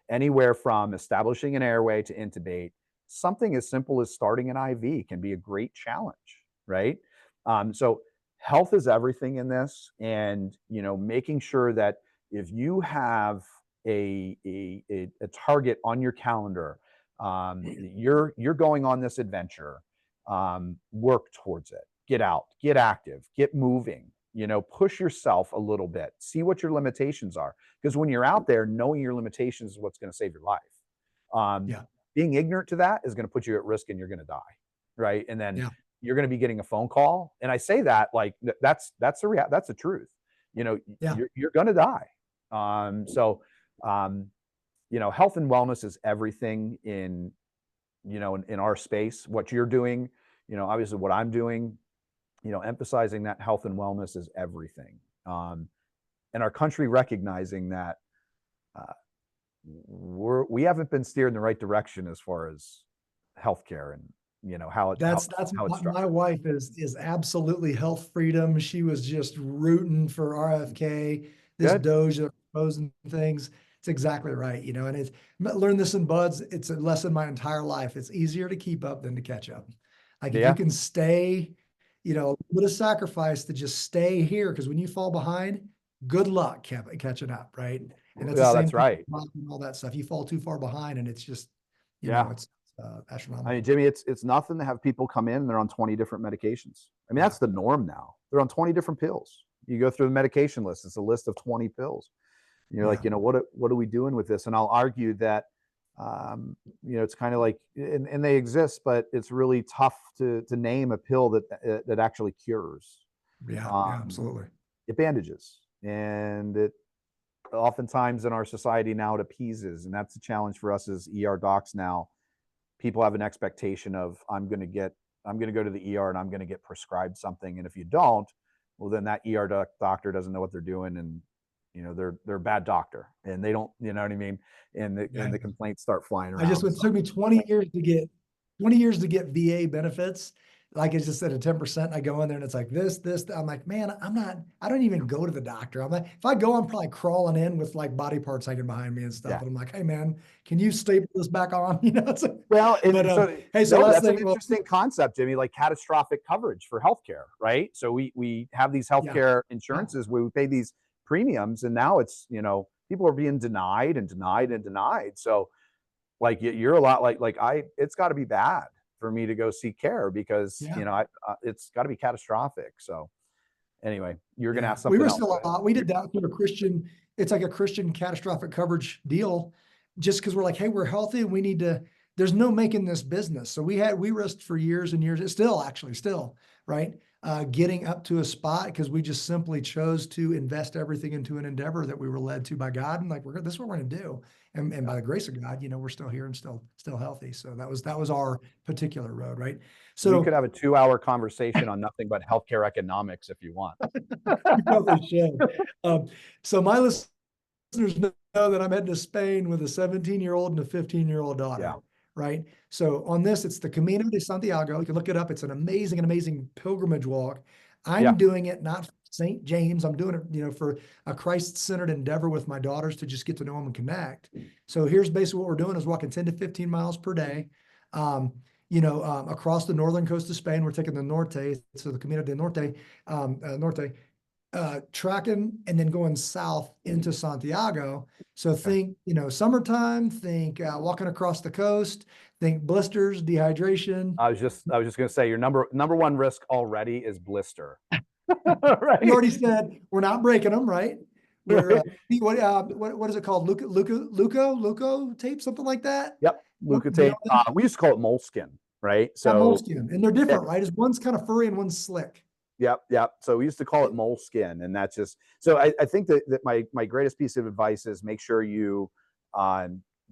Anywhere from establishing an airway to intubate, something as simple as starting an IV can be a great challenge. Right. So health is everything in this, and making sure that if you have a target on your calendar, you're going on this adventure, work towards it, get out, get active, get moving, push yourself a little bit, see what your limitations are. Because when you're out there, knowing your limitations is what's going to save your life. Being ignorant to that is going to put you at risk and you're going to die. Right. And then you're going to be getting a phone call. And I say that like, that's the truth. You're going to die. Health and wellness is everything in our space. What you're doing, obviously what I'm doing, emphasizing that health and wellness is everything. And our country recognizing that we haven't been steered in the right direction as far as healthcare and how it's my wife is absolutely health freedom. She was just rooting for RFK, this Doge proposing things. It's exactly right. And it's learned this in buds. It's a lesson my entire life. It's easier to keep up than to catch up. Like if you can stay, a little bit of sacrifice to just stay here. Because when you fall behind, good luck catching up. Right. And it's the same that's right. All that stuff. You fall too far behind and it's just, it's astronomical. I mean, Jimmy, it's nothing to have people come in and they're on 20 different medications. I mean, that's the norm now. They're on 20 different pills. You go through the medication list. It's a list of 20 pills. You're like, what are we doing with this? And I'll argue that, it's kind of like, and they exist, but it's really tough to name a pill that actually cures. Absolutely. It bandages, and it oftentimes in our society now it appeases, and that's the challenge for us as ER docs now. People have an expectation of I'm going to go to the ER and I'm going to get prescribed something, and if you don't, well, then that ER doctor doesn't know what they're doing, and they're a bad doctor, and they don't, you know what I mean? And the complaints start flying around. It took me 20 years to get VA benefits. Like it's just at a 10%. I go in there and it's like this. I'm like, man, I don't even go to the doctor. I'm like, if I go, I'm probably crawling in with like body parts hanging behind me and stuff. And I'm like, hey man, can you staple this back on? It's like, that's an interesting concept, Jimmy, like catastrophic coverage for healthcare, right? So we have these healthcare insurances where we pay these premiums, and now it's, people are being denied and denied and denied. So like you're a lot like it's got to be bad for me to go seek care because it's got to be catastrophic. So anyway, you're gonna ask something. We did that through a Christian. It's like a Christian catastrophic coverage deal, just because we're like, hey, we're healthy and we need to. There's no making this business. So we risked for years and years. It's still right. Getting up to a spot because we just simply chose to invest everything into an endeavor that we were led to by God, and like this is what we're going to do. And by the grace of God, we're still here and still healthy. So that was our particular road, right? So we could have a 2-hour conversation on nothing but healthcare economics if you want. You probably should. So my listeners know that I'm heading to Spain with a 17-year-old and a 15-year-old daughter. Yeah. Right. So on this, it's the Camino de Santiago. You can look it up. It's an amazing pilgrimage walk. I'm doing it not for St. James. I'm doing it, for a Christ-centered endeavor with my daughters to just get to know them and connect. So here's basically what we're doing is walking 10 to 15 miles per day. Across the northern coast of Spain. We're taking the Norte, so the Camino de Norte, tracking and then going south into Santiago. So think, summertime, think walking across the coast, think blisters, dehydration. I was just going to say your number one risk already is blister. Right? You already said we're not breaking them, right? We're what is it called? Luco tape, something like that. Yep, Luco tape. We used to call it moleskin, right? So moleskin, and they're different, right? Is one's kind of furry and one's slick. Yep. So we used to call it moleskin, and that's just so. I think that my greatest piece of advice is make sure you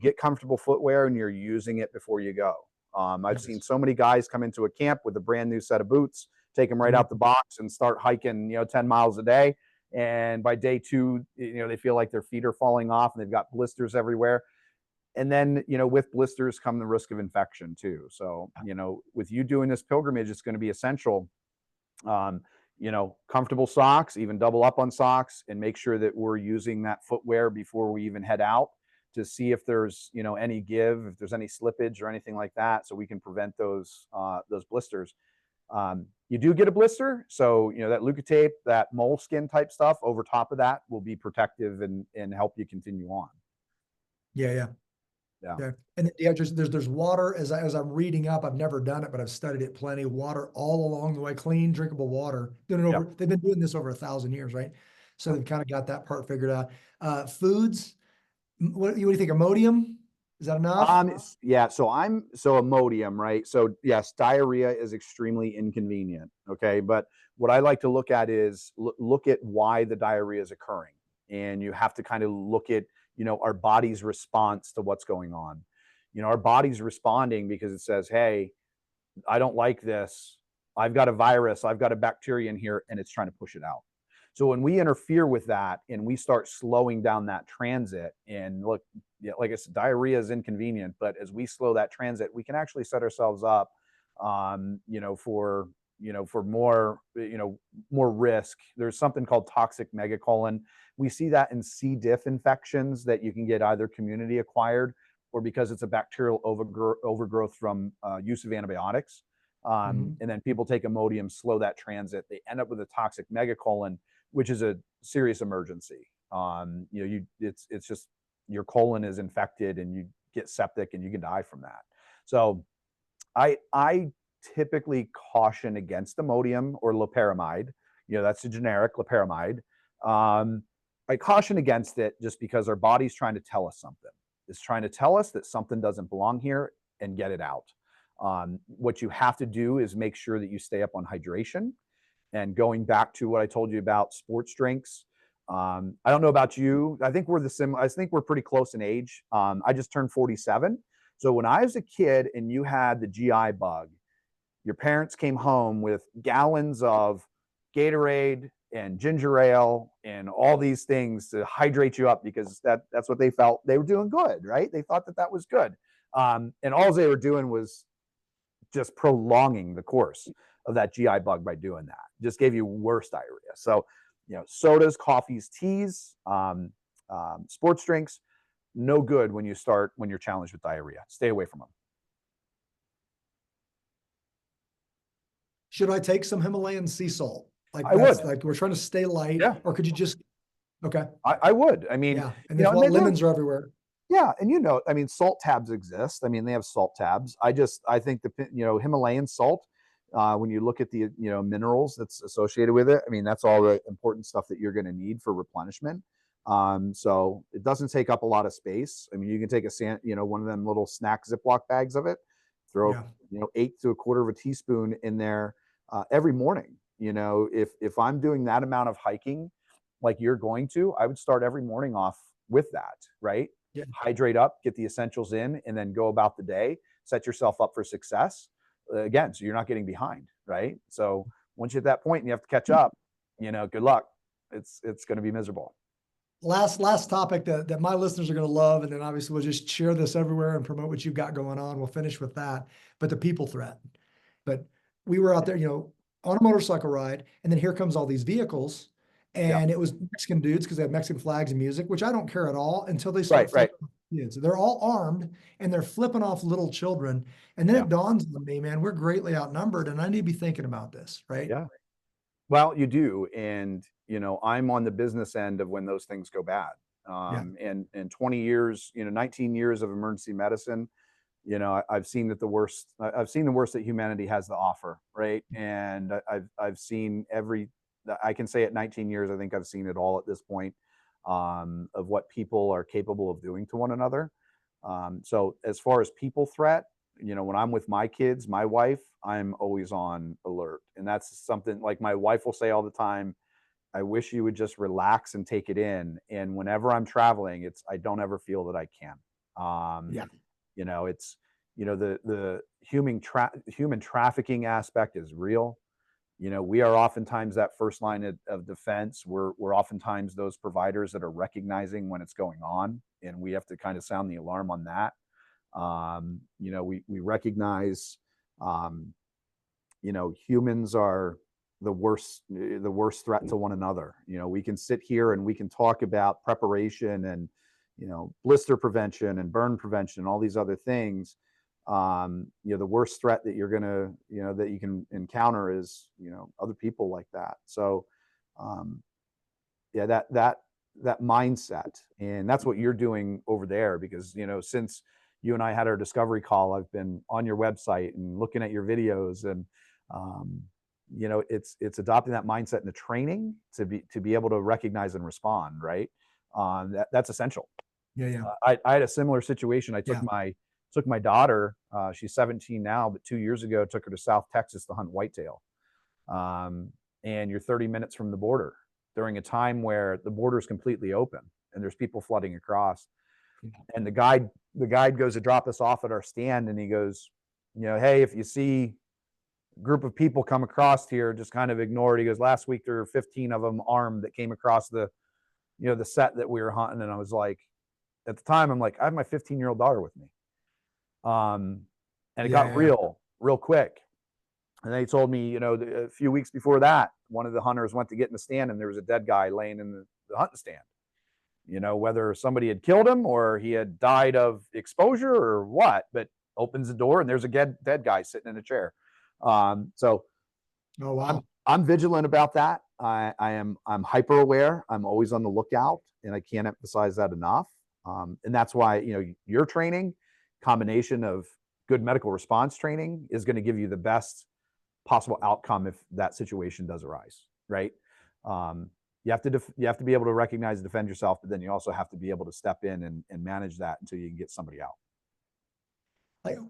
get comfortable footwear and you're using it before you go. I've seen so many guys come into a camp with a brand new set of boots, take them right out the box, and start hiking 10 miles a day. And by day 2, they feel like their feet are falling off and they've got blisters everywhere. And then, with blisters come the risk of infection too. So, with you doing this pilgrimage, it's going to be essential. Comfortable socks, even double up on socks, and make sure that we're using that footwear before we even head out to see if there's, any give, if there's any slippage or anything like that, so we can prevent those blisters. you do get a blister. So, that leukotape, that moleskin type stuff over top of that will be protective and help you continue on. Yeah. And there's water as I'm reading up. I've never done it, but I've studied it plenty. Water all along the way, clean, drinkable water. They've been doing this over 1,000 years, right? So they've kind of got that part figured out. Foods, what do you think? Imodium? Is that enough? Yeah. So Imodium, right? So yes, diarrhea is extremely inconvenient. Okay. But what I like to look at is look at why the diarrhea is occurring. And you have to kind of look at, our body's response to what's going on. Our body's responding because it says, hey, I don't like this. I've got a virus, I've got a bacteria in here, and it's trying to push it out. So when we interfere with that and we start slowing down that transit, and look, like I said, diarrhea is inconvenient, but as we slow that transit, we can actually set ourselves up, for more risk. There's something called toxic megacolon. We see that in C. diff infections that you can get either community acquired or because it's a bacterial overgrowth from use of antibiotics. And then people take Imodium, slow that transit. They end up with a toxic megacolon, which is a serious emergency. It's just your colon is infected and you get septic and you can die from that. So I typically caution against Imodium or loperamide. That's a generic loperamide. I caution against it just because our body's trying to tell us something. It's trying to tell us that something doesn't belong here and get it out. What you have to do is make sure that you stay up on hydration. And going back to what I told you about sports drinks, I don't know about you. I think we're pretty close in age. I just turned 47. So when I was a kid and you had the GI bug, your parents came home with gallons of Gatorade and ginger ale and all these things to hydrate you up because that's what they felt they were doing good, right? They thought that was good. And all they were doing was just prolonging the course of that GI bug by doing that. Just gave you worse diarrhea. So, sodas, coffees, teas, sports drinks, no good when you're challenged with diarrhea. Stay away from them. Should I take some Himalayan sea salt? I would. Like we're trying to stay light, or could you just? Okay. I would. I mean, and lemons are everywhere. Yeah, and salt tabs exist. They have salt tabs. I think the Himalayan salt, when you look at the minerals that's associated with it, that's all the important stuff that you're going to need for replenishment. So it doesn't take up a lot of space. You can take one of them little snack Ziploc bags of it, throw 1/8 to 1/4 of a teaspoon in there every morning. If I'm doing that amount of hiking, like you're going to, I would start every morning off with that, right? Yeah. Hydrate up, get the essentials in, and then go about the day. Set yourself up for success. Again, so you're not getting behind, right? So once you're at that point and you have to catch up, good luck. It's going to be miserable. Last topic that my listeners are going to love, and then obviously we'll just share this everywhere and promote what you've got going on. We'll finish with that. But the people threat. But we were out there, on a motorcycle ride, and then here comes all these vehicles. And it was Mexican dudes because they have Mexican flags and music, which I don't care at all until they start flipping off kids. They're all armed and they're flipping off little children. And then it dawns on me, man, we're greatly outnumbered and I need to be thinking about this, right? Yeah. Well, you do. And, I'm on the business end of when those things go bad. And 20 years, 19 years of emergency medicine, I've seen the worst that humanity has to offer. Right. And I've seen I can say at 19 years, I think I've seen it all at this point, of what people are capable of doing to one another. So as far as people threat, when I'm with my kids, my wife, I'm always on alert. And that's something like my wife will say all the time, I wish you would just relax and take it in. And whenever I'm traveling, I don't ever feel that I can. It's, the human trafficking aspect is real. We are oftentimes that first line of defense. We're oftentimes those providers that are recognizing when it's going on, and we have to kind of sound the alarm on that. We recognize, humans are the worst threat to one another. We can sit here and we can talk about preparation and, blister prevention and burn prevention and all these other things. The worst threat that you're gonna, that you can encounter is, other people like that. So, yeah, that mindset, and that's what you're doing over there, because, since you and I had our discovery call, I've been on your website and looking at your videos, and, it's adopting that mindset in the training to be able to recognize and respond, right? That's essential. Yeah. I had a similar situation. I took Yeah. my daughter, she's 17 now, but 2 years ago, took her to South Texas to hunt whitetail. And you're 30 minutes from the border during a time where the border is completely open and there's people flooding across. And the guide goes to drop us off at our stand, and he goes, hey, if you see a group of people come across here, just kind of ignore it. He goes, last week there were 15 of them armed that came across the set that we were hunting. And I was like, at the time, I'm like, I have my 15-year-old daughter with me. And it got real quick. And they told me, a few weeks before that, one of the hunters went to get in the stand, and there was a dead guy laying in the hunting stand. Whether somebody had killed him or he had died of exposure or what, but opens the door and there's a dead guy sitting in a chair. So Oh, wow. I'm vigilant about that. I'm hyper aware. I'm always on the lookout, and I can't emphasize that enough. And that's why, your training, combination of good medical response training, is going to give you the best possible outcome if that situation does arise, right? You have to be able to recognize and defend yourself, but then you also have to be able to step in and manage that until you can get somebody out.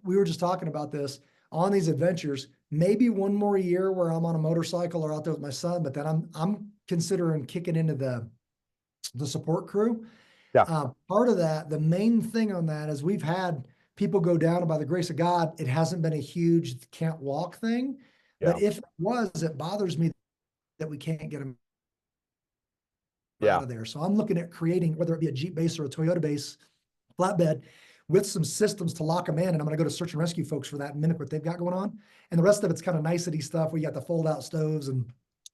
We were just talking about this on these adventures. Maybe one more year where I'm on a motorcycle or out there with my son, but then I'm considering kicking into the support crew. Yeah. Part of that, the main thing on that is we've had people go down, and by the grace of God, it hasn't been a huge can't walk thing. Yeah. But if it was, it bothers me that we can't get them Yeah. out of there. So I'm looking at creating, whether it be a Jeep base or a Toyota base flatbed, with some systems to lock them in. And I'm going to go to search and rescue folks for that in a minute, what they've got going on. And the rest of it's kind of nicety stuff. We got the fold out stoves and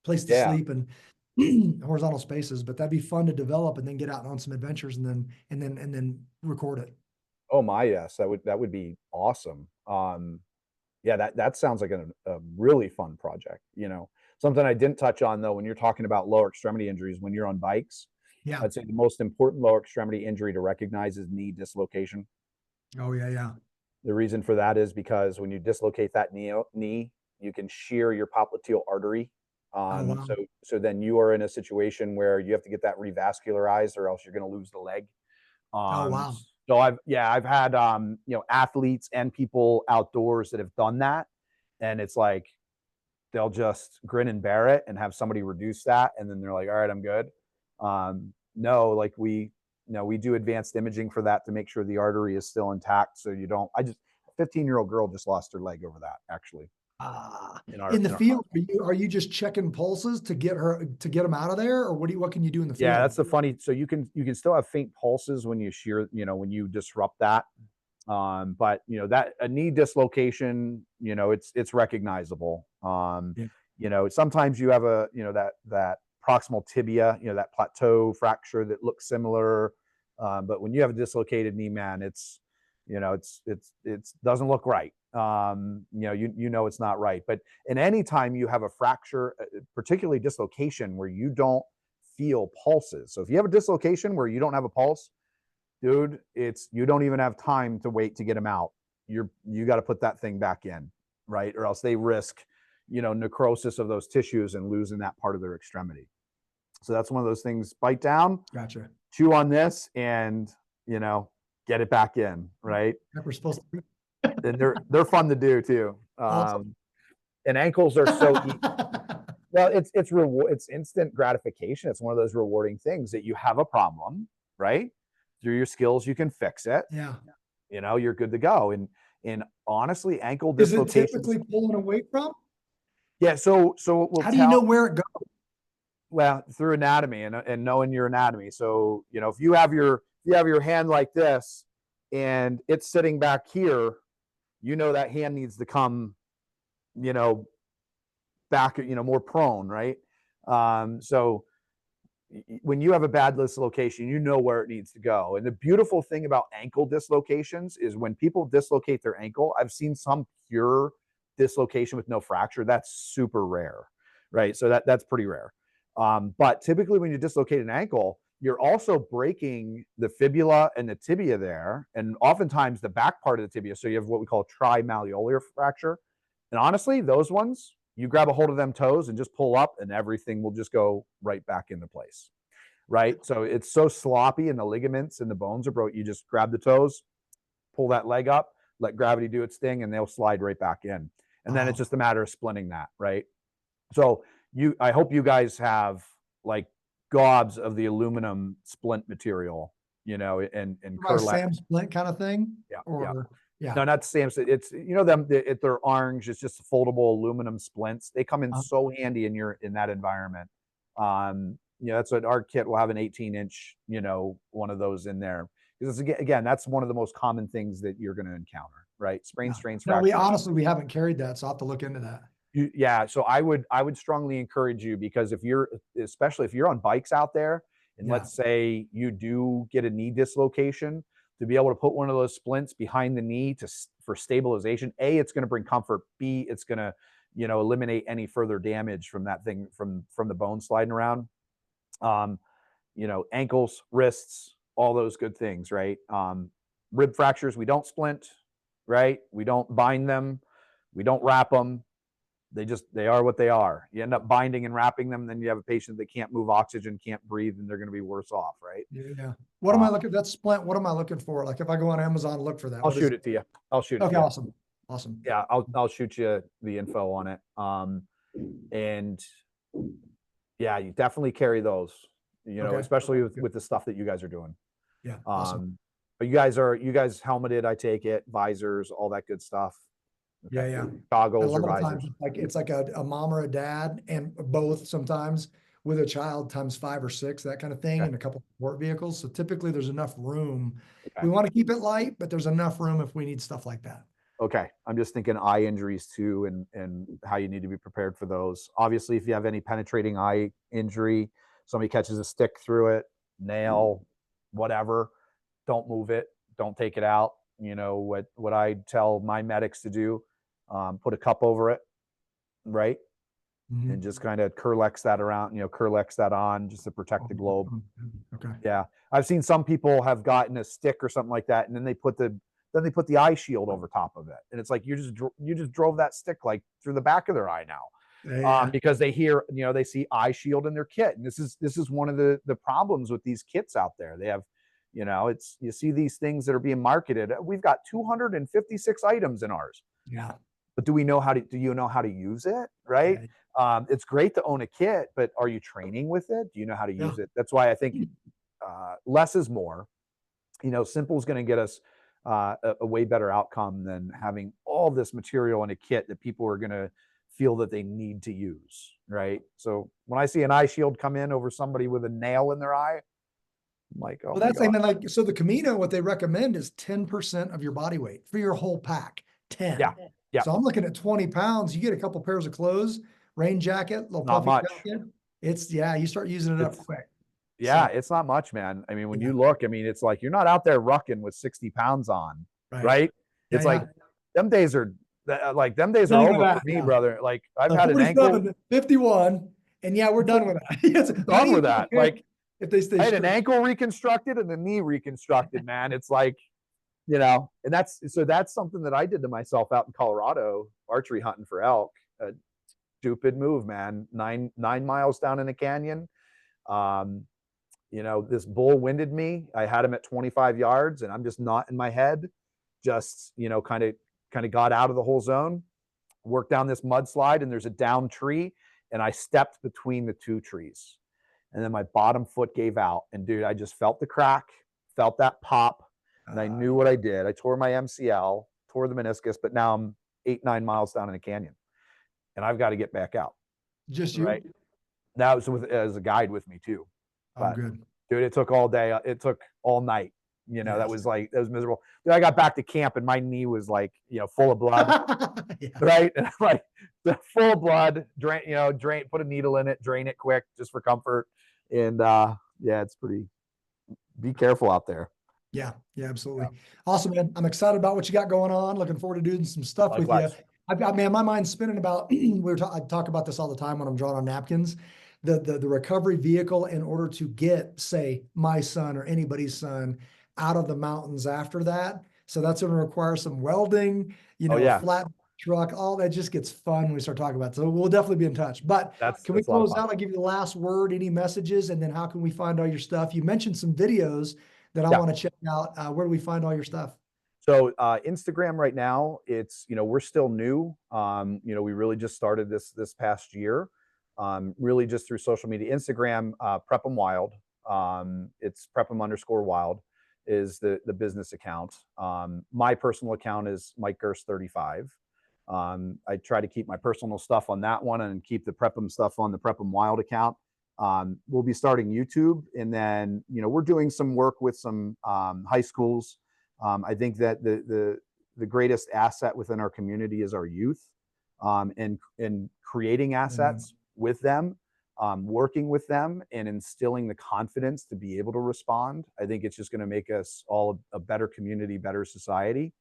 place to sleep and horizontal spaces, but that'd be fun to develop and then get out on some adventures and then record it. Oh my, yes. That would be awesome. Yeah, that sounds like a really fun project. Something I didn't touch on though, when you're talking about lower extremity injuries, when you're on bikes, Yeah. I'd say the most important lower extremity injury to recognize is knee dislocation. Oh yeah. The reason for that is because when you dislocate that knee, you can shear your popliteal artery. Wow. So then you are in a situation where you have to get that revascularized, or else you're going to lose the leg. Oh wow. So I've had athletes and people outdoors that have done that, and it's like they'll just grin and bear it and have somebody reduce that, and then they're like, all right, I'm good. No, like we do advanced imaging for that to make sure the artery is still intact. So you don't. A 15-year-old girl just lost her leg over that, actually. In the field, are you just checking pulses to get them out of there, or what can you do in the field? Yeah, that's the funny. So you can still have faint pulses when you shear, when you disrupt that. But that a knee dislocation, it's recognizable. Sometimes you have that proximal tibia, that plateau fracture that looks similar. But when you have a dislocated knee, man, it's doesn't look right. It's not right. But in any time you have a fracture, particularly dislocation, where you don't feel pulses. So if you have a dislocation where you don't have a pulse, dude, you don't even have time to wait to get them out. You got to put that thing back in, right? Or else they risk, necrosis of those tissues and losing that part of their extremity. So that's one of those things. Bite down, gotcha. Chew on this, and get it back in, right? We're supposed to. And they're fun to do too. Awesome. And ankles are so well, it's instant gratification. It's one of those rewarding things that you have a problem, right? Through your skills, you can fix it. Yeah. You're good to go. And honestly, ankle Is it dislocations. typically pulling away from? Yeah. So how do you know where it goes? Well, through anatomy and knowing your anatomy. So, if you have your hand like this and it's sitting back here, that hand needs to come, back, more prone, right? So, when you have a bad dislocation, you know where it needs to go. And the beautiful thing about ankle dislocations is when people dislocate their ankle, I've seen some pure dislocation with no fracture. That's super rare, right? So that's pretty rare. But typically when you dislocate an ankle, you're also breaking the fibula and the tibia there, and oftentimes the back part of the tibia. So you have what we call a trimalleolar fracture. And honestly, those ones, you grab a hold of them toes and just pull up and everything will just go right back into place, right? So it's so sloppy and the ligaments and the bones are broke. You just grab the toes, pull that leg up, let gravity do its thing, and they'll slide right back in. And then it's just a matter of splinting that, right? So I hope you guys have like gobs of the aluminum splint material, and Sam splint kind of thing. Yeah. Or yeah. No, not Sam. It's them. They're orange. It's just foldable aluminum splints. They come in so handy in that environment. That's what our kit will have, an 18-inch, one of those in there. Because again, that's one of the most common things that you're going to encounter, right? Sprains, strains, fractures. No, we haven't carried that, so I'll have to look into that. So I would strongly encourage you, because especially if you're on bikes out there, and let's say you do get a knee dislocation, to be able to put one of those splints behind the knee for stabilization. A, it's going to bring comfort. B, it's going to, eliminate any further damage from that thing, from the bone sliding around. Ankles, wrists, all those good things, right? Rib fractures, we don't splint, right? We don't bind them. We don't wrap them. They are what they are. You end up binding and wrapping them, then you have a patient that can't move oxygen, can't breathe, and they're going to be worse off, right? Yeah. What am I looking? That splint. What am I looking for? Like if I go on Amazon, look for that. I'll shoot it to you. Okay, awesome. Yeah, I'll shoot you the info on it. And yeah, you definitely carry those. Especially with the stuff that you guys are doing. Yeah. Awesome. But you guys helmeted, I take it, visors, all that good stuff. Okay. Yeah. Goggles or visors. It's like a mom or a dad, and both sometimes with a child times 5 or 6, that kind of thing, and a couple of support vehicles. So typically there's enough room. We want to keep it light, but there's enough room if we need stuff like that. Okay. I'm just thinking eye injuries too, and how you need to be prepared for those. Obviously, if you have any penetrating eye injury, somebody catches a stick through it, nail, whatever, don't move it. Don't take it out. What I tell my medics to do, put a cup over it, right? Mm-hmm. And just kind of Kerlex that around, Kerlex that on just to protect the globe. Okay. Yeah. I've seen some people have gotten a stick or something like that, and then they put the eye shield over top of it. And it's like, you just drove that stick like through the back of their eye now. Because they hear, they see eye shield in their kit. And this is one of the problems with these kits out there. They have, you see these things that are being marketed. We've got 256 items in ours. Yeah. But do you know how to use it? Right. It's great to own a kit, but are you training with it? Do you know how to use it? That's why I think less is more. Simple is going to get us a way better outcome than having all this material in a kit that people are going to feel that they need to use. Right. So when I see an eye shield come in over somebody with a nail in their eye, I'm like, oh, well, that's so the Camino, what they recommend is 10% of your body weight for your whole pack. 10. Yeah. So I'm looking at 20 pounds. You get a couple pairs of clothes, rain jacket, little puffy jacket. You start using it up quick. Yeah, it's not much, man. I mean, when you look, it's like you're not out there rucking with 60 pounds on, right? It's like them days are over for me, brother. Like I've had an ankle 51, and we're done with that. Yes, done with that. Like if they stay, I had an ankle reconstructed and the knee reconstructed, man. It's like, and that's something that I did to myself out in Colorado, archery hunting for elk. A stupid move, man. 9 miles down in a canyon. This bull winded me. I had him at 25 yards, and I'm just not in my head. Just, kind of got out of the whole zone, worked down this mudslide, and there's a down tree, and I stepped between the 2 trees. And then my bottom foot gave out. And dude, I just felt the crack, felt that pop, and I knew what I did. I tore my MCL, tore the meniscus, but now I'm 8-9 miles down in a canyon, and I've got to get back out. Just you? Right? That was as a guide with me too. But, good. Dude, it took all day. It took all night. That was miserable. Dude, I got back to camp and my knee was like, full of blood. Right? And I'm like, full of blood, drain, put a needle in it, drain it quick just for comfort. And yeah, it's pretty, be careful out there. Yeah, absolutely. Awesome, man. I'm excited about what you got going on. Looking forward to doing some stuff with you. Man, my mind's spinning about, I talk about this all the time when I'm drawing on napkins, the recovery vehicle in order to get, say, my son or anybody's son out of the mountains after that. So that's going to require some welding, flat truck, all that just gets fun when we start talking about it. So we'll definitely be in touch. But can we close out? I'll give you the last word, any messages, and then how can we find all your stuff? You mentioned some videos that I want to check out. Where do we find all your stuff? So Instagram right now, it's, we're still new. We really just started this past year, really just through social media. Instagram, Prep 'em Wild. It's Prep 'em _wild is the business account. My personal account is Mike Gerst 35. I try to keep my personal stuff on that one and keep the Prep 'em stuff on the Prep 'em Wild account. We'll be starting YouTube, and then, we're doing some work with some high schools. I think that the greatest asset within our community is our youth, and creating assets with them, working with them and instilling the confidence to be able to respond. I think it's just going to make us all a better community, better society.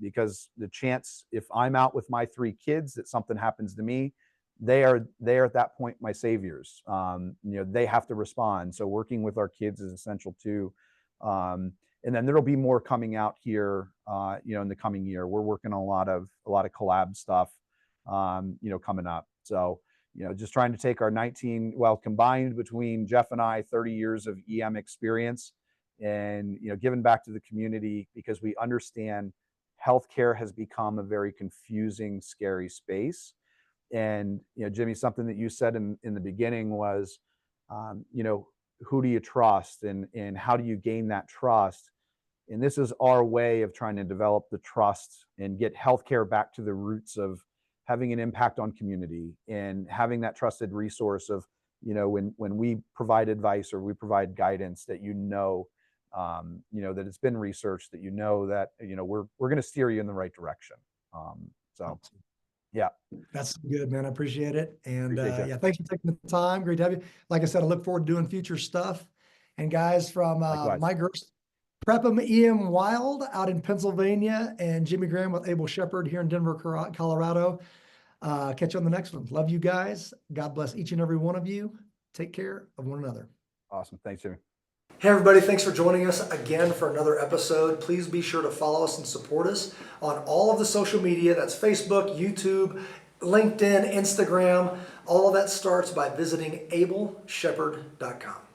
Because the chance, if I'm out with my 3 kids, that something happens to me, they are at that point my saviors. They have to respond. So working with our kids is essential too. And then there'll be more coming out here, in the coming year. We're working on a lot of collab stuff, coming up. So, just trying to take our combined between Jeff and I, 30 years of EM experience, and, giving back to the community, because we understand healthcare has become a very confusing, scary space. And, Jimmy, something that you said in the beginning was, who do you trust, and how do you gain that trust? And this is our way of trying to develop the trust and get healthcare back to the roots of having an impact on community, and having that trusted resource of, when we provide advice or we provide guidance, that that it's been researched, that that we're going to steer you in the right direction. Yeah. That's good, man. I appreciate it. And thanks for taking the time. Great to have you. Like I said, I look forward to doing future stuff. And guys, from Mike Gerst, Prep 'em EM Wild out in Pennsylvania, and Jimmy Graham with Able Shepherd here in Denver, Colorado. Catch you on the next one. Love you guys. God bless each and every one of you. Take care of one another. Awesome. Thanks, Jimmy. Hey everybody, thanks for joining us again for another episode. Please be sure to follow us and support us on all of the social media. That's Facebook, YouTube, LinkedIn, Instagram. All of that starts by visiting ableshepherd.com.